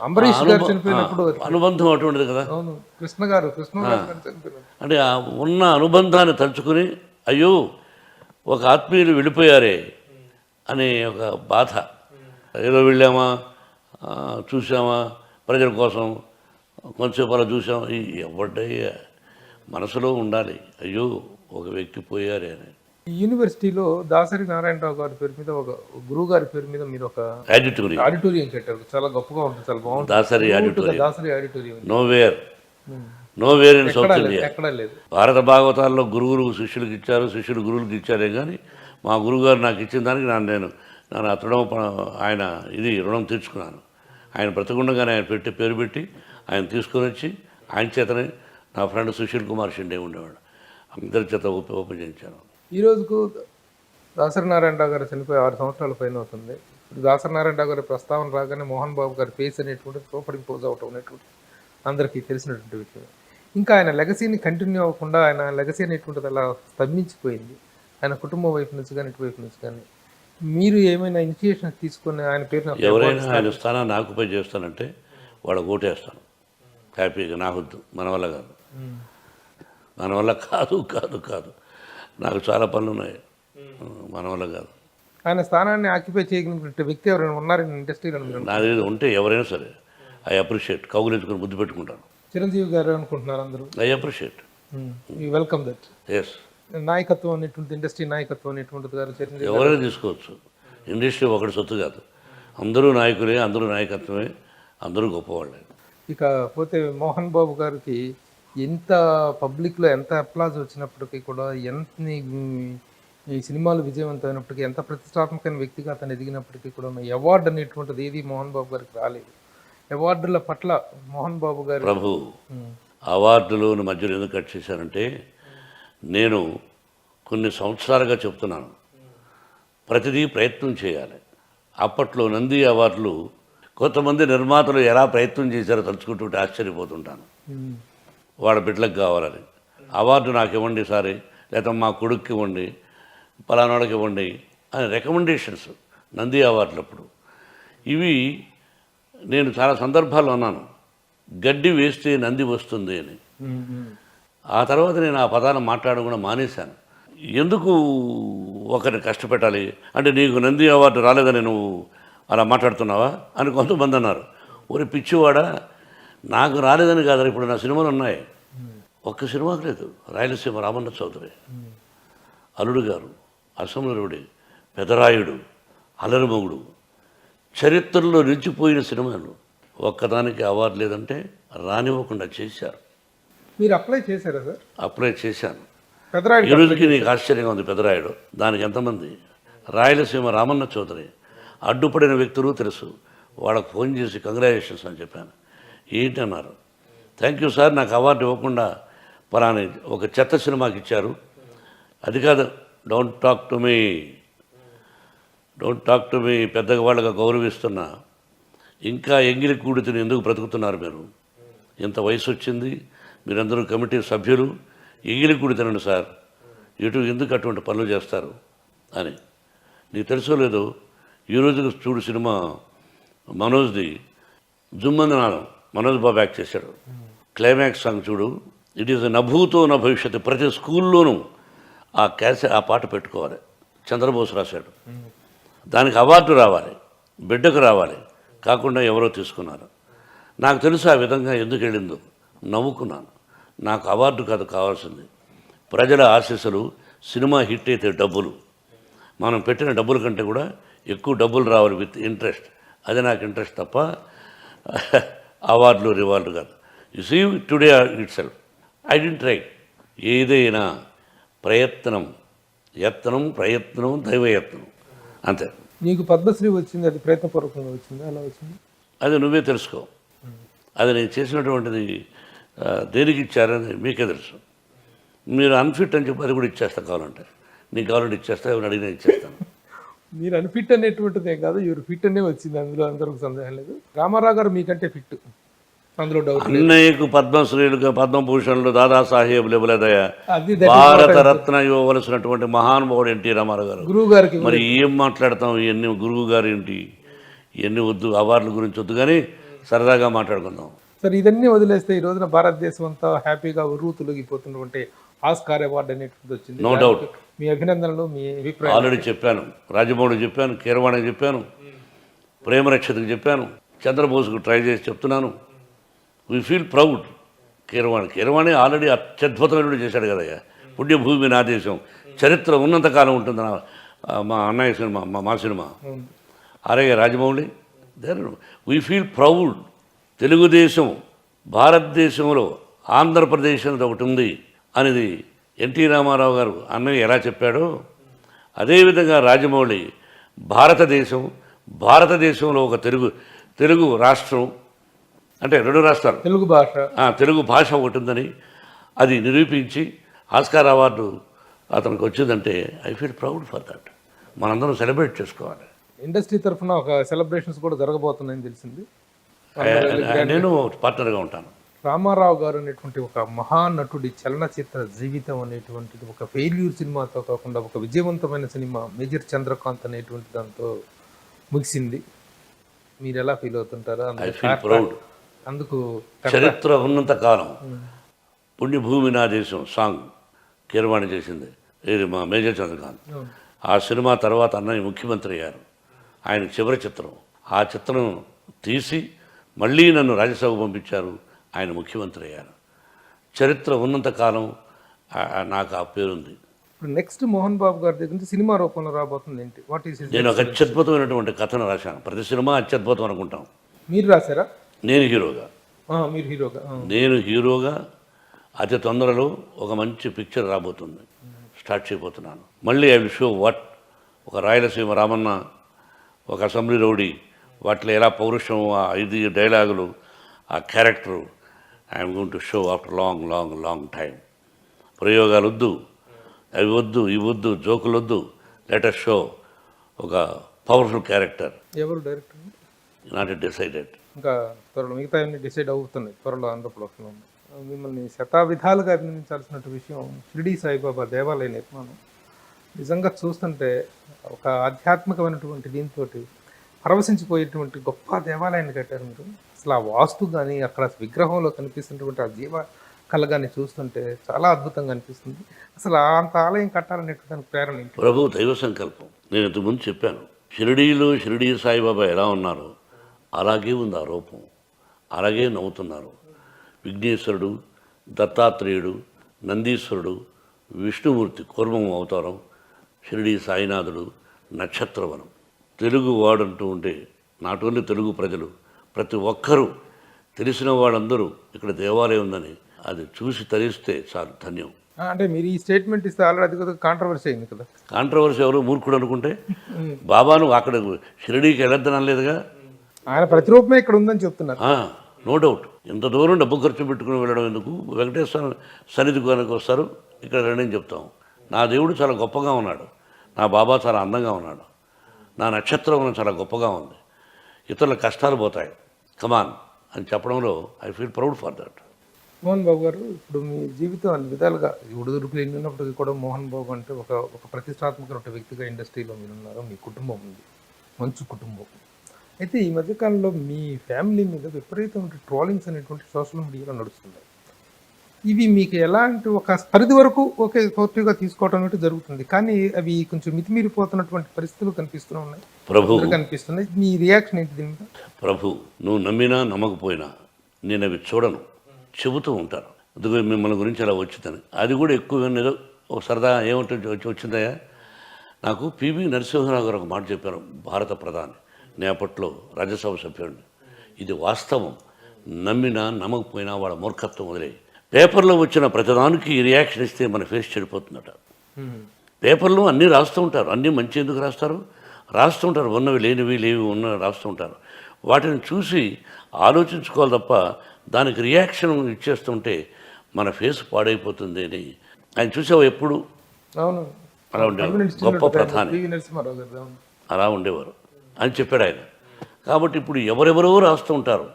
అంబరీష్ గారు చనిపోయినప్పుడు అనుబంధం అటువంటిది కదా. అవును. కృష్ణ గారు చనిపోయినప్పుడు అంటే ఆ ఉన్న అనుబంధాన్ని తలుచుకుని అయ్యో ఒక ఆత్మీయులు వెళ్ళిపోయారే అనే ఒక బాధ. ఏదో వెళ్ళామా, చూసామా, ప్రజల కోసం కొంచెంసేపు అలా చూసాం, ఎవడ్డయ్యా మనసులో ఉండాలి, అయ్యో ఒక వ్యక్తి పోయారే అని. యూనివర్సిటీలో దాసరి నారాయణరావు గారి పేరు మీద, ఒక గురువు గారి పేరు మీద మీరు ఒక ఆడిటోరియం కట్టారు. చాలా గొప్పగా ఉంటుంది, చాలా బాగుంటుంది. Dasari auditorium. Nowhere in south India. ఎక్కడా లేదు. భారత భాగవతాల్లో గురువులు శిష్యులకు ఇచ్చారు, శిష్యులు గురువులకు ఇచ్చారే కానీ మా గురువుగారు నాకు ఇచ్చిన దానికి నేను ఆయన రుణం తీర్చుకున్నాను. ఆయన బ్రతకుండగానే ఆయన పేరు పెట్టి ఆయన తీసుకొని వచ్చి ఆయన చేతనే నా ఫ్రెండ్ సుశీల్ కుమార్ షిండే ఉండేవాడు, అందరి చేత ఓపెన్ చేయించాను. ఈ రోజుకు దాసరి నారాయణరావు గారు చనిపోయి 6 సంవత్సరాల పైన అవుతుంది. ఇప్పుడు దాసరి నారాయణరావు గారి ప్రస్తావన రాగానే మోహన్ బాబు గారి ఫేస్ అనేటువంటిది సూపర్ ఇంపోజ్ అవటం అనేటువంటి అందరికీ తెలిసినటువంటి విషయం. ఇంకా ఆయన లెగసీని కంటిన్యూ అవ్వకుండా ఆయన లెగసీ అనేటువంటిది అలా స్తంభించిపోయింది. ఆయన కుటుంబం వైపు నుంచి కానీ ఇటువైపు నుంచి కానీ మీరు ఏమైనా ఇనిషియేషన్ తీసుకొని ఆయన పేరున ఎవరైనా ఆయన స్థానాన్ని ఆక్యుపై చేస్తానంటే వాళ్ళకు ఓటేస్తాను హ్యాపీగా. నా వద్దు, మన వల్ల కాదు, మన వల్ల కాదు కాదు కాదు నాకు చాలా పనులు ఉన్నాయి, మన వల్ల కాదు. ఆయన స్థానాన్ని ఆక్యుపై చేయగలిగిన వ్యక్తి ఎవరైనా ఉన్నారని ఇండస్ట్రీలో నా దగ్గర ఉంటే ఎవరైనా సరే ఐ అప్రిషియేట్, కౌగులించుకొని ముద్దు పెట్టుకుంటాను. చిరంజీవి గారు అనుకుంటున్నారు అందరూ. I appreciate, welcome that. Yes, నాయకత్వం అనేటువంటి ఇండస్ట్రీ నాయకత్వం అనేటువంటిది గారు చిరంజీవి ఎవరైనా తీసుకోవచ్చు. ఇండస్ట్రీ ఒకటి సొత్తు కాదు, అందరూ నాయకులే, అందరూ నాయకత్వమే, అందరూ గొప్పవాళ్ళే. ఇక పోతే మోహన్ బాబు గారికి ఎంత పబ్లిక్లో ఎంత అప్లాజ్ వచ్చినప్పటికీ కూడా, ఎంత ఈ సినిమాలు విజయవంతమైనప్పటికీ, ఎంత ప్రతిష్టాత్మకమైన వ్యక్తిగా అతను ఎదిగినప్పటికీ కూడా అవార్డు అనేటువంటిది ఏది మోహన్ బాబు గారికి రాలేదు. అవార్డుల పట్ల మోహన్ బాబు గారు ప్రభు అవార్డులు మధ్యలో ఎందుకు కట్ చేశారంటే, నేను కొన్ని సంవత్సరాలుగా చెప్తున్నాను ప్రతిదీ ప్రయత్నం చేయాలి. అప్పట్లో నంది అవార్డులు కొంతమంది నిర్మాతలు ఎలా ప్రయత్నం చేశారో తలుచుకుంటుంటే ఆశ్చర్యపోతుంటాను. వాళ్ళ బిడ్డలకు కావాలని అవార్డు నాకు ఇవ్వండి సారి, లేదా మా కొడుక్కి ఇవ్వండి, పలానాడికి ఇవ్వండి అని రికమెండేషన్స్ నంది అవార్డులప్పుడు. ఇవి నేను చాలా సందర్భాల్లో అన్నాను, గడ్డి వేస్తే నంది వస్తుంది అని. ఆ తర్వాత నేను ఆ పదాన్ని మాట్లాడడం కూడా మానేశాను. ఎందుకు ఒకరిని కష్టపెట్టాలి అంటే, నీకు నంది అవార్డు రాలేదని నువ్వు అలా మాట్లాడుతున్నావా అని కొంతమంది అన్నారు. ఒరి పిచ్చివాడా, నాకు రాలేదని కాదు, ఇప్పుడు నా సినిమాలు ఉన్నాయి. ఒక్క సినిమాకు లేదు. రాయలసీమ రామన్న చౌదరి, అల్లుడు గారు, అసమరుడి, పెదరాయుడు, అలరిమొగుడు, చరిత్రలో నిలిచిపోయిన సినిమాలు. ఒక్కదానికి అవార్డు లేదంటే రానివ్వకుండా చేశారు. మీరు అప్లై చేశారా సార్? అప్లై చేశాను. పెదరాయుడు ఈ రోజుకి నీకు ఆశ్చర్యంగా ఉంది. పెదరాయుడు దానికి ఎంతమంది, రాయలసీమ రామన్న చౌదరి అడ్డుపడిన వ్యక్తులు తెలుసు. వాళ్ళకు ఫోన్ చేసి కంగ్రాచులేషన్స్ అని చెప్పాను. ఏంటి అన్నారు, థ్యాంక్ యూ సార్, నాకు అవార్డు ఇవ్వకుండా పలాని ఒక చెత్త సినిమాకి ఇచ్చారు. అది కాదు, డోంట్ టాక్ టు మీ పెద్దగా వాళ్ళగా గౌరవిస్తున్నా. ఇంకా ఎంగిలి కూడితిని ఎందుకు బ్రతుకుతున్నారు మీరు? ఇంత వయసు వచ్చింది, మీరందరూ కమిటీ సభ్యులు, ఎంగిలి కూడి తినండి సార్, ఎందుకు అటువంటి పనులు చేస్తారు అని. నీకు తెలుసో లేదో, ఈరోజు చూడు సినిమా మనోజ్ది జుమ్మందనాలం, మనోజ్ బాబు యాక్ట్ చేశాడు. క్లైమాక్స్ సాంగ్ చూడు, ఇట్ ఈస్ నభూతో నా భవిష్యత్తు. ప్రతి స్కూల్లోనూ ఆ పాట పెట్టుకోవాలి. చంద్రబోస్ రాశాడు. దానికి అవార్డు రావాలి, బిడ్డకు రావాలి, కాకుండా ఎవరో తీసుకున్నారు. నాకు తెలుసు ఆ విధంగా ఎందుకు వెళ్ళిందో. నవ్వుకున్నాను. నాకు అవార్డు కాదు కావాల్సింది, ప్రజల ఆశీస్సులు. సినిమా హిట్ అయితే డబ్బులు, మనం పెట్టిన డబ్బుల కంటే కూడా ఎక్కువ డబ్బులు రావాలి విత్ ఇంట్రెస్ట్. అది నాకు ఇంట్రెస్ట్ తప్ప అవార్డులు రివార్డు కాదు. You see today itself I didn't try. ఏదైనా ప్రయత్నం దైవయత్నం అంతే. నీకు పద్మశ్రీ వచ్చింది, అది ప్రయత్నపూర్వకంగా వచ్చింది, అలా వచ్చింది? అది నువ్వే తెలుసుకో. అది నేను చేసినటువంటిది దేనికి ఇచ్చారని మీకే తెలుసు. మీరు అన్ఫిట్ అని చెప్పి అది కూడా ఇచ్చేస్తా, కావాలంటే నీకు కావాలంటే ఇచ్చేస్తా, ఎవరిని అడిగినా ఇచ్చేస్తాను. మీరు అన్ఫిట్ అనేటువంటిది ఏం కాదు, ఎవరు ఫిట్ అనే వచ్చింది, అందులో అందరికి సందేహం లేదు. రామారావు గారు మీకంటే ఫిట్, అందులో డౌట్. అన్నయ్యకు పద్మశ్రీలు, పద్మభూషణులు, దాదాసాహెబ్ లెవలేదయ్యా, అది భారత రత్న ఇవ్వవలసినటువంటి మహానుభావుడు ఎన్టీ రామారావు గారు. గురువు గారికి మరి ఏం మాట్లాడతాం, ఇవన్నీ గురువు గారు ఏంటి, ఇవన్నీ వద్దు, అవార్డుల గురించి వద్దు, కానీ సరదాగా మాట్లాడుకుందాం. సరే, ఇదన్నీ వదిలేస్తే ఈ రోజున భారతదేశం అంతా హ్యాపీగా ఉర్రూతులగిపోతున్నటువంటి ఆస్కార్ అవార్డు అనేటువంటిది వచ్చింది. No doubt. మీ అభినందనలు, మీ అభిప్రాయం? ఆల్రెడీ చెప్పాను, రాజమౌళి చెప్పాను, కీరవాణికి చెప్పాను, ప్రేమరక్షతకి చెప్పాను, చంద్రబోస్కు ట్రై చేసి చెప్తున్నాను. We feel proud. Keeravani already అత్యద్భుతమైన చేశాడు కదయ్యా. పుణ్యభూమి నా దేశం, చరిత్ర ఉన్నంతకాలం ఉంటుంది మా అన్నయ్య సినిమా, మా సినిమా. అలాగే Rajamouli, we feel proud. Telugu Desam భారతదేశంలో ఆంధ్రప్రదేశ్ అనేది ఒకటి ఉంది అనేది ఎన్టీ రామారావు గారు అన్నయ్య ఎలా చెప్పాడో అదేవిధంగా రాజమౌళి భారతదేశంలో ఒక తెలుగు రాష్ట్రం, అంటే 2 రాష్ట్రాలు, తెలుగు భాష, తెలుగు భాష ఒకటి ఉందని అది నిరూపించి ఆస్కార్ అవార్డు అతనికి వచ్చిందంటే I feel proud for that. మనందరం సెలబ్రేట్ చేసుకోవాలి. ఇండస్ట్రీ తరఫున ఒక సెలబ్రేషన్స్ కూడా జరగబోతున్నాయని తెలిసింది. నేను పార్ట్నర్గా ఉంటాను. రామారావు గారు అనేటువంటి ఒక మహానటుడి చలనచిత్ర జీవితం అనేటువంటిది ఒక ఫెయిల్యూర్ సినిమాతో కాకుండా ఒక విజయవంతమైన సినిమా మేజర్ చంద్రకాంత్ అనేటువంటి దాంతో ముగిసింది. మీరు ఎలా ఫీల్ అవుతుంటారా? I feel proud. అందుకు చరిత్ర ఉన్నంత కాలం పుణ్యభూమి నా దేశం సాంగ్ కీరవాణి చేసింది ఇది మా మేజర్ చంద్రకాంత్. ఆ సినిమా తర్వాత అన్నయ్య ముఖ్యమంత్రి అయ్యారు. ఆయన చివరి చిత్రం, ఆ చిత్రం తీసి మళ్ళీ నన్ను రాజ్యసభ పంపించారు. ఆయన ముఖ్యమంత్రి అయ్యారు. చరిత్ర ఉన్నంత కాలం నాకు ఆ పేరుంది. ఇప్పుడు నెక్స్ట్ మోహన్ బాబు గారి దగ్గర నుంచి సినిమా రూపంలో రాబోతుంది ఏంటి? వాట్ ఈస్ నేను ఒక అత్యద్భుతమైనటువంటి కథను రాశాను. ప్రతి సినిమా అత్యద్భుతం అనుకుంటాం. మీరు రాశారా? నేను హీరోగా. మీరు హీరోగా? నేను హీరోగా అతి తొందరలో ఒక మంచి పిక్చర్ రాబోతుంది, స్టార్ట్ చేయబోతున్నాను. మళ్ళీ ఐ విల్ షో వాట్ ఒక రాయలసీమ రామన్న, ఒక అసెంబ్లీ రౌడీ, వాటిలో ఎలా పౌరుషం, ఆ 5 డైలాగులు, ఆ character I'm going to show after long long long time. ప్రయోగాలు వద్దు, అవి వద్దు, ఇవి వద్దు, జోకులు వద్దు, లెటర్ షో ఒక పవర్ఫుల్ క్యారెక్టర్. ఎవరు డైరెక్టర్? Not decided. ఇంకా త్వరలో మిగతా అన్ని డిసైడ్ అవుతున్నాయి. త్వరలో ఆంధ్రప్రదేశ్లో మిమ్మల్ని శతావిధాలుగా అభినందించాల్సిన విషయం షిరిడీ సాయిబాబా దేవాలయ నిర్మాణం. నిజంగా చూస్తుంటే ఒక ఆధ్యాత్మికమైనటువంటి దీంతో పరవశించిపోయేటువంటి గొప్ప దేవాలయాన్ని కట్టారు మీరు. అసలు ఆ వాస్తు కానీ అక్కడ విగ్రహంలో కనిపిస్తున్నటువంటి ఆ జీవ కళగాన్ని చూస్తుంటే చాలా అద్భుతంగా అనిపిస్తుంది. అసలు అంత ఆలయం కట్టాలనేటువంటి దానికి ప్రేరణ ఏంటి? ప్రభు దైవ సంకల్పం. నేను ఇంతకుముందు చెప్పాను, షిరిడీలో షిరిడీ సాయిబాబా ఎలా ఉన్నారో అలాగే ఉంది ఆ రూపం, అలాగే నవ్వుతున్నారు. విఘ్నేశ్వరుడు, దత్తాత్రేయుడు, నందీశ్వరుడు, విష్ణుమూర్తి కూర్మం అవతారం, షిరిడీ సాయినాథుడు, నక్షత్రవనం. తెలుగు వాడంటూ ఉంటే నాట్ ఓన్లీ తెలుగు ప్రజలు, ప్రతి ఒక్కరూ తెలిసిన వాళ్ళందరూ ఇక్కడ దేవాలయం ఉందని అది చూసి తరిస్తే చాలు ధన్యం. అంటే మీరు ఈ స్టేట్మెంట్ ఇస్తే ఆల్రెడీ అది కొద్దిగా కాంట్రవర్సీ అయింది కదా. కాంట్రవర్సీ ఎవరు మూర్ఖుడు అనుకుంటే బాబాను అక్కడ షిరిడీకి వెళ్ళొద్దని అనలేదుగా. ఆయన ప్రతిరూపమే ఇక్కడ ఉందని చెప్తున్నారు. No doubt. ఇంత దూరం డబ్బు ఖర్చు పెట్టుకుని వెళ్ళడం ఎందుకు? వెంకటేశ్వర సన్నిధికి కనుక వస్తారు, ఇక్కడ రండి అని చెప్తాం. నా దేవుడు చాలా గొప్పగా ఉన్నాడు, నా బాబా చాలా అందంగా ఉన్నాడు, నా నక్షత్రం చాలా గొప్పగా ఉంది, ఇతరుల కష్టాలు పోతాయి, కమాన్ అని చెప్పడంలో I feel proud for that. Mohan Babu garu, ఇప్పుడు మీ జీవితం అన్ని విధాలుగా ఉడుదురుకులు ఎన్ని ఉన్నప్పటికీ కూడా మోహన్ బాబు అంటే ఒక ప్రతిష్టాత్మకమైన వ్యక్తిగా ఇండస్ట్రీలో మీరు ఉన్నారు. మీ కుటుంబం ఉంది, మంచి కుటుంబం. అయితే ఈ మధ్యకాలంలో మీ ఫ్యామిలీ మీద విపరీతమైన ట్రోలింగ్స్ అనేటువంటి సోషల్ మీడియాలో నడుస్తున్నాయి. ఇవి మీకు ఎలాంటి ఒక పరిధి వరకు ఓకే పాజిటివ్గా తీసుకోవడం అనేది జరుగుతుంది, కానీ అవి కొంచెం మితిమీరిపోతున్నటువంటి పరిస్థితులు కనిపిస్తూ ఉన్నాయి, ప్రభు కనిపిస్తున్నాయి. మీ రియాక్షన్ ఏంటి దీని మీద? ప్రభు, నువ్వు నమ్మినా నమ్మకపోయినా నేను అవి చూడను, చెబుతూ ఉంటాను. అందుకే మిమ్మల్ని గురించి అలా వచ్చిందని. అది కూడా ఎక్కువ ఏదో ఒక సరదా ఏమంటుంది వచ్చిందయ్యా. నాకు పివి నరసింహారావు గారు ఒక మాట చెప్పారు, భారత ప్రధాని, నేను అప్పట్లో రాజ్యసభ సభ్యుడిని. ఇది వాస్తవం, నమ్మినా నమ్మకపోయినా వాళ్ళ మూర్ఖత్వం వదిలే. పేపర్లో వచ్చిన ప్రతిదానికి రియాక్షన్ ఇస్తే మన ఫేస్ చెడిపోతుందట. పేపర్లో అన్నీ రాస్తూ ఉంటారు, అన్నీ మంచి ఎందుకు రాస్తారు? రాస్తూ ఉంటారు, ఉన్నవి లేనివి లేవి ఉన్నవి రాస్తూ ఉంటారు. వాటిని చూసి ఆలోచించుకోవాలి తప్ప దానికి రియాక్షన్ ఇచ్చేస్తుంటే మన ఫేస్ పాడైపోతుంది అని ఆయన చూసావు ఎప్పుడు. అవును, అలా ఉండేవారు, గొప్ప ప్రధాని అలా ఉండేవారు అని చెప్పాడు ఆయన. కాబట్టి ఇప్పుడు ఎవరెవరో రాస్తూ ఉంటారు,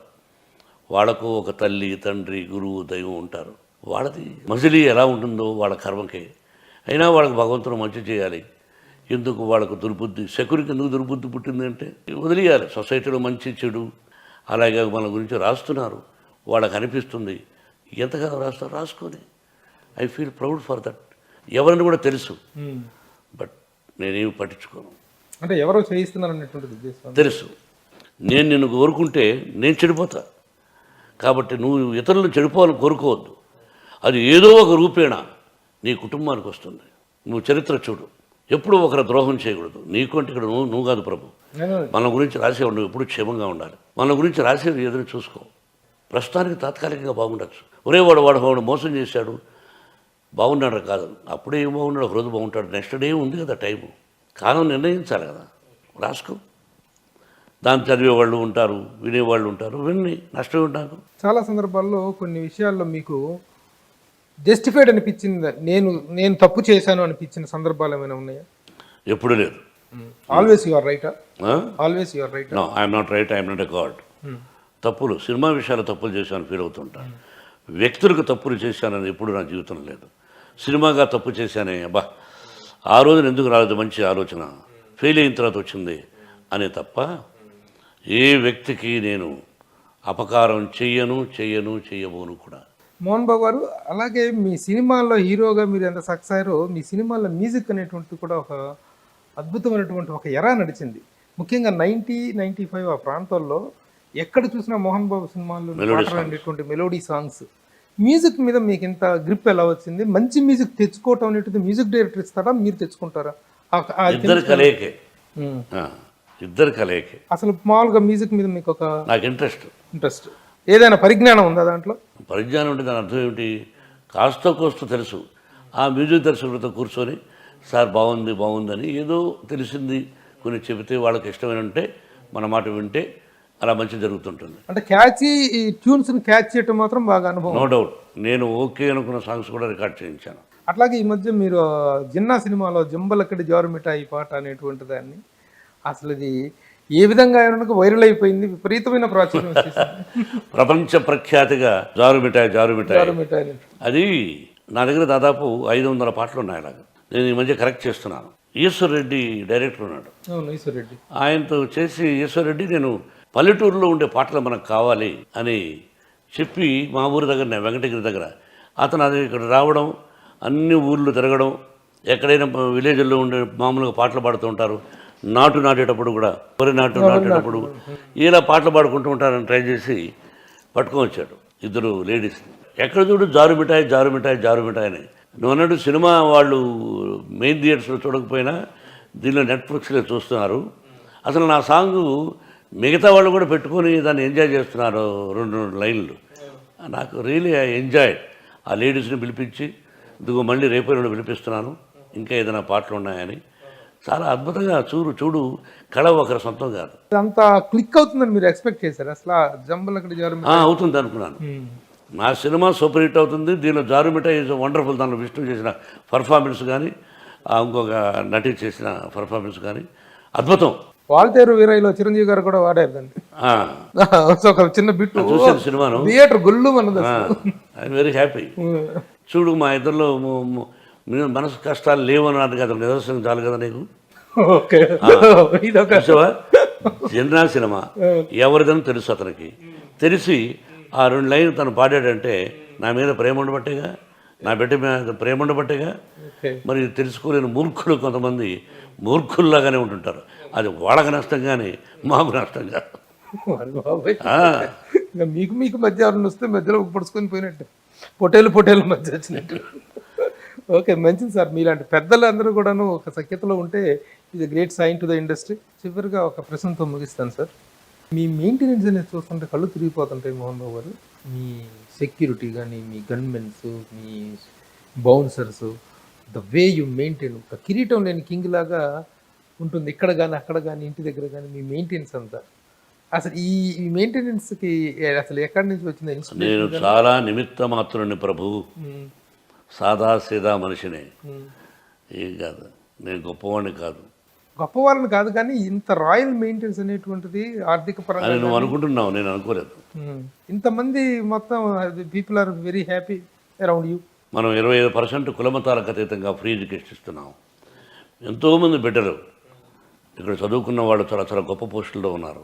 వాళ్ళకు ఒక తల్లి, తండ్రి, గురువు, దైవం ఉంటారు. వాళ్ళది మజిలీ ఎలా ఉంటుందో వాళ్ళ కర్మకే. అయినా వాళ్ళకి భగవంతుడు మంచి చేయాలి. ఎందుకు వాళ్ళకు దుర్బుద్ధి? శకునికి ఎందుకు దుర్బుద్ధి పుట్టింది అంటే వదిలేయాలి. సొసైటీలో మంచి చెడు అలాగే మన గురించి రాస్తున్నారు, వాళ్ళకి అనిపిస్తుంది. ఎంతగానో రాస్తారు, రాసుకొని I feel proud for that. ఎవరిని కూడా తెలుసు, బట్ నేనేమి పట్టించుకోను. అంటే ఎవరో చేయిస్తున్నారు అనేటువంటిది ఉద్దేశం తెలుసు. నేను నిన్ను కోరుకుంటే నేను చెడిపోతా. కాబట్టి నువ్వు ఇతరులను చెడిపోవాలని కోరుకోవద్దు. అది ఏదో ఒక రూపేణ నీ కుటుంబానికి వస్తుంది. నువ్వు చరిత్ర చూడు, ఎప్పుడూ ఒకరు ద్రోహం చేయకూడదు. నీకు అంటే ఇక్కడ నువ్వు కాదు ప్రభు, మన గురించి రాసేవాడు నువ్వు ఎప్పుడు క్షేమంగా ఉండాలి. మన గురించి రాసేది ఏదైనా చూసుకో. ప్రస్తుతానికి తాత్కాలికంగా బాగుండొచ్చు. ఒరే వాడు మోసం చేశాడు బాగున్నాడు కాదు, అప్పుడే ఏం బాగున్నాడు, ఒక రోజు బాగుంటాడు, నెక్స్ట్ డే ఉంది కదా టైము. కాలం నిర్ణయించాలి కదా, రాసుకో. దాన్ని చదివేవాళ్ళు ఉంటారు, వినేవాళ్ళు ఉంటారు, విని నష్టం ఉంటాను. చాలా సందర్భాల్లో కొన్ని విషయాల్లో మీకు జస్టిఫైడ్ అనిపించింది, నేను తప్పు చేశాను అనిపించిన సందర్భాలు ఏమైనా ఉన్నాయా? ఎప్పుడు లేదు. ఆల్వేస్ యువర్ రైటా? Always you're right? No, I'm not right, I'm not a god. తప్పులు, సినిమా విషయాలు తప్పులు చేశాను ఫీల్ అవుతుంటాను. వ్యక్తులకు తప్పులు చేశానని ఎప్పుడు నా జీవితం లేదు. సినిమాగా తప్పు చేశానే, అబ్బా ఆ రోజున ఎందుకు రాలేదు మంచి ఆలోచన, ఫెయిల్ అయిన తర్వాత వచ్చింది అనే తప్ప ఏ వ్యక్తికి నేను అపకారం చెయ్యబోను కూడా. మోహన్ బాబు గారు, అలాగే మీ సినిమాల్లో హీరోగా మీరు ఎంత సక్సెస్ అయ్యారో మీ సినిమాల్లో మ్యూజిక్ అనేటువంటి కూడా ఒక అద్భుతమైనటువంటి ఒక ఎరా నడిచింది. ముఖ్యంగా 90-95 ఆ ప్రాంతాల్లో ఎక్కడ చూసినా మోహన్ బాబు సినిమాల్లో పాటలు మెలోడీ సాంగ్స్. మ్యూజిక్ మీద మీకు ఇంత గ్రిప్ ఎలా వచ్చింది? మంచి మ్యూజిక్ తెచ్చుకోవటం అనేటువంటి మ్యూజిక్ డైరెక్టర్ ఇస్తారా, మీరు తెచ్చుకుంటారా? ఇద్దరు కలయికే. అసలు మామూలుగా మ్యూజిక్ మీద మీకు ఒక నాకు ఇంట్రెస్ట్ ఏదైనా పరిజ్ఞానం ఉందా దాంట్లో? పరిజ్ఞానం అంటే దాని అర్థం ఏమిటి? కాస్త కోస్త తెలుసు. ఆ మ్యూజిక్ దర్శకులతో కూర్చొని సార్ బాగుందని ఏదో తెలిసింది కొన్ని చెబితే వాళ్ళకి ఇష్టమైన ఉంటే మన మాట వింటే అలా మంచి జరుగుతుంటుంది. అంటే క్యాచీ ట్యూన్స్ని క్యాచ్ చేయటం మాత్రం బాగా అనుభవం. No doubt. నేను ఓకే అనుకున్న సాంగ్స్ కూడా రికార్డ్ చేయించాను. అట్లాగే ఈ మధ్య మీరు జిన్నా సినిమాలో జంబలక్కడి జారు మిఠాయి పాట అనేటువంటి దాన్ని అసలు ఇది ఏ విధంగా వైరల్ అయిపోయింది, విపరీతమైన ప్రాచుర్యం వచ్చేసింది. ప్రపంచ ప్రఖ్యాతిగా జారు మిఠాయి. అది నా దగ్గర దాదాపు 500 పాటలు ఉన్నాయి. అలాగా నేను ఈ మధ్య కరెక్ట్ చేస్తున్నాను. ఈశ్వర్ రెడ్డి డైరెక్టర్ ఉన్నాడు. అవును, ఈశ్వర్ రెడ్డి. ఆయనతో చేసి ఈశ్వర్ రెడ్డి నేను పల్లెటూరులో ఉండే పాటలు మనకు కావాలి అని చెప్పి మా ఊరి దగ్గర వెంకటగిరి దగ్గర అతను అది ఇక్కడ రావడం, అన్ని ఊర్లు తిరగడం, ఎక్కడైనా విలేజ్లో ఉండే మామూలుగా పాటలు పాడుతూ ఉంటారు. నాటేటప్పుడు కూడా వరి నాటేటప్పుడు ఇలా పాటలు పాడుకుంటూ ఉంటారని ట్రై చేసి పట్టుకొని వచ్చాడు 2 లేడీస్ని. ఎక్కడ చూడు జారు మిఠాయి అని. నువ్వు అన్నట్టు సినిమా వాళ్ళు మెయిన్ థియేటర్స్లో చూడకపోయినా దీనిలో నెట్ఫ్లిక్స్లో చూస్తున్నారు. అసలు నా సాంగు మిగతా వాళ్ళు కూడా పెట్టుకొని దాన్ని ఎంజాయ్ చేస్తున్నారు. 2 లైన్లు నాకు రియలీ ఐ ఎంజాయ్. ఆ లేడీస్ని పిలిపించి ఇదిగో మళ్ళీ రేపు పిలిపిస్తున్నాను, ఇంకా ఏదైనా పాటలు ఉన్నాయని. చాలా అద్భుతంగా చూడు కళ ఒకరి సొంతం కాదు. అంతా క్లిక్ అవుతుందని మీరు ఎక్స్పెక్ట్ చేశారు? అసలు జంబలక్కడి జారు అవుతుంది అనుకున్నాను. నా సినిమా సూపర్ హిట్ అవుతుంది. దీనిలో జారు మిఠాయి ఈజ్ వండర్ఫుల్. దానిలో విష్ణు చేసిన పర్ఫార్మెన్స్ కానీ, ఇంకొక నటి చేసిన పర్ఫార్మెన్స్ కానీ అద్భుతం. వాల్తేరు వీరయ్యలో చిరంజీవి గారు కూడా వాడారు దాన్ని. ఒక చిన్న బిట్ చూసాను సినిమాను, థియేటర్ గుళ్ళు మనది. I'm very happy. చూడు మా ఇద్దరిలో మనసు కష్టాలు లేవన్నది కదా నిదర్శనం చాలు కదా నీకు. జనరా సినిమా ఎవరిదని తెలుసు అతనికి. తెలిసి ఆ 2 లైన్లు తను పాడాడంటే నా మీద ప్రేమ ఉండబట్టేగా, నా బిడ్డ మీద ప్రేమ ఉండబట్టేగా. మరి తెలుసుకోలేని మూర్ఖులు కొంతమంది మూర్ఖుల్లాగానే ఉంటుంటారు. అది వాళ్ళకి నష్టం కానీ మాకు నష్టం కాదు. మీకు మధ్య ఎవరిని వస్తే మధ్యలో పడుచుకొని పోయినట్టు, పొటేలు మధ్య వచ్చినట్టు. ఓకే, మంచిది సార్. మీలాంటి పెద్దలు అందరూ కూడాను ఒక సఖ్యతలో ఉంటే ఇది great sign to the industry. చివరిగా ఒక ప్రశ్నతో ముగిస్తాను సార్. మీ మెయింటెనెన్స్ అనేది చూస్తుంటే కళ్ళు తిరిగిపోతుంటాయి మోహన్ బాబు గారు. మీ సెక్యూరిటీ కానీ, మీ గన్మెన్స్, మీ bouncers, the way you maintain, ఒక కిరీటం లేని కింగ్ లాగా ఉంటుంది. ఇక్కడ కానీ అక్కడ కానీ ఇంటి దగ్గర కానీ మీ మెయింటెనెన్స్ అంతా, అసలు ఈ మెయింటెనెన్స్కి అసలు ఎక్కడి నుంచి వచ్చింది? నేను చాలా నిమిత్త మాత్రుని ప్రభువు, సాదా సీదా మనిషినే. ఏం కాదు, నేను గొప్పవాడిని కాదు. గొప్పవాళ్ళని కాదు కానీ ఇంత రాయల్ మెయింటెనెన్స్ అనేటువంటిది ఆర్థిక పరంగా నువ్వు అనుకుంటున్నావు, నేను అనుకోలేదు. ఇంతమంది మొత్తం people are very happy around you. మనం 25% కులమతాలకు అతీతంగా ఫ్రీ ఎడ్యుకేషన్ ఇస్తున్నాం. ఎంతోమంది బిడ్డలు ఇక్కడ చదువుకున్న వాళ్ళు చాలా గొప్ప పోస్టుల్లో ఉన్నారు.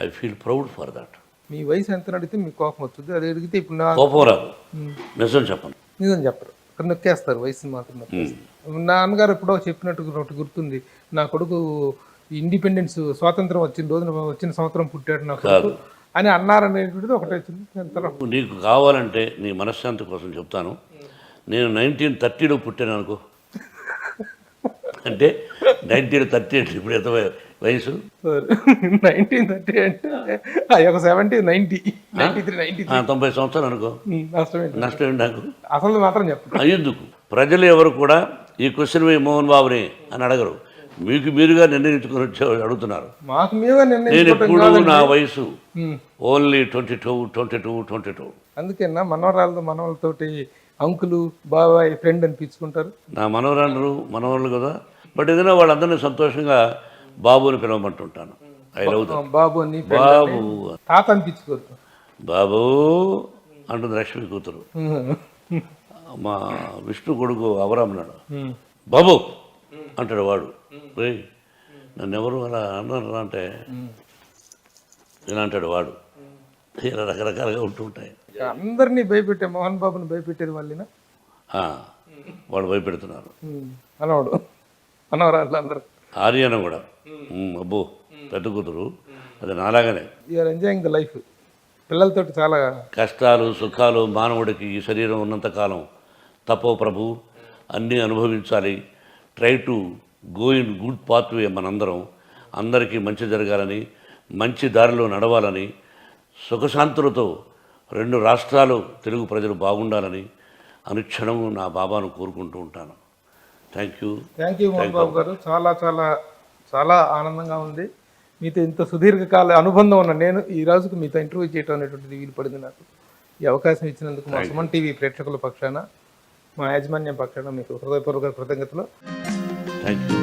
I feel proud for that. మీ వయసు ఎంత అడిగితే మీకు కోపం వస్తుంది, అది అడిగితే ఇప్పుడు నా కోపం రాదు. నిజం చెప్పను. నిజం చెప్పరు, అక్కడ నొక్కేస్తారు, వయసుని మాత్రం నొక్కేస్తారు. నాన్నగారు ఎప్పుడో చెప్పినట్టు ఒకటి గుర్తుంది, నా కొడుకు ఇండిపెండెన్స్ స్వాతంత్రం వచ్చిన రోజున వచ్చిన సంవత్సరం పుట్టాడు నా కొడుకు అని అన్నారనేటువంటిది ఒకటి వచ్చింది. నీకు కావాలంటే నీ మనశ్శాంతి కోసం చెప్తాను. నేను 1930లో పుట్టాను అనుకో, అంటే 1930 అంటే ఇప్పుడు ఎంత వయసు? 1930 అంటే ఒక 70, 90, 93, 90 సంవత్సరాలు అనుకో. నష్టం ఏంటి నాకు? అసలు మాత్రం చెప్పండి. ఎందుకు ప్రజలు ఎవరు కూడా ఈ క్వశ్చన్ మోహన్ బాబుని అని అడగరు. మీకు మీరుగా నిర్ణయించుకొని వచ్చి అడుగుతున్నారు. మాకు మీద నేను నిర్ణయించుకోవటం ఎప్పుడు కాదండి. నా వయసు ఉమ్. ఓన్లీ 22. అందుకేనా మనవరాలతో మనవలతోటి అంకులు బాబాయ్ ఫ్రెండ్ అని పిలుచుకుంటారు. నా మనవరాళ్ళు కదా, బట్ ఏదైనా వాళ్ళందరినీ సంతోషంగా బాబు అని పిలవమంటుంటాను. I love them. బాబు అని friend బాబు అని. తాత అనిపించుకోరు. బాబు అంటుంది లక్ష్మి కూతురు. మా విష్ణు కొడుకు అవరామన్నాడు, బాబు అంటాడు వాడు. రేయ్ నన్ను ఎవరు అలా అన్నారా అంటే ఇలా అంటాడు వాడు. ఇలా రకరకాలుగా ఉంటూ ఉంటాయి. అందరినీ భయపెట్టే మోహన్ బాబుని భయపెట్టేది వాళ్ళేనా? వాడు భయపెడుతున్నారు. మనవాడు మనవరాళ్ళు అందరు. ఆర్యన కూడా అబ్బో పెద్ద కూతురు, అది నాలాగానే. You're enjoying the life. పిల్లలతోటి చాలా కష్టాలు సుఖాలు మానవుడికి ఈ శరీరం ఉన్నంతకాలం తపో ప్రభు అన్నీ అనుభవించాలి. Try to go in good pathway. మనందరం అందరికీ మంచి జరగాలని, మంచి దారిలో నడవాలని, సుఖశాంతులతో 2 రాష్ట్రాలు తెలుగు ప్రజలు బాగుండాలని అనుక్షణం నా బాబాను కోరుకుంటూ ఉంటాను. థ్యాంక్ యూ మోహన్ బాబు గారు. చాలా చాలా చాలా ఆనందంగా ఉంది మీతో ఇంత సుదీర్ఘకాల అనుబంధం ఉన్న నేను ఈ రోజుకు మీతో ఇంటర్వ్యూ చేయడం అనేటువంటిది వీలు పడింది నాకు. ఈ అవకాశం ఇచ్చినందుకు మా సుమన్ టీవీ ప్రేక్షకుల పక్షాన, మా యాజమాన్యం పక్షాన మీకు హృదయపూర్వక కృతజ్ఞతలు. Thank you.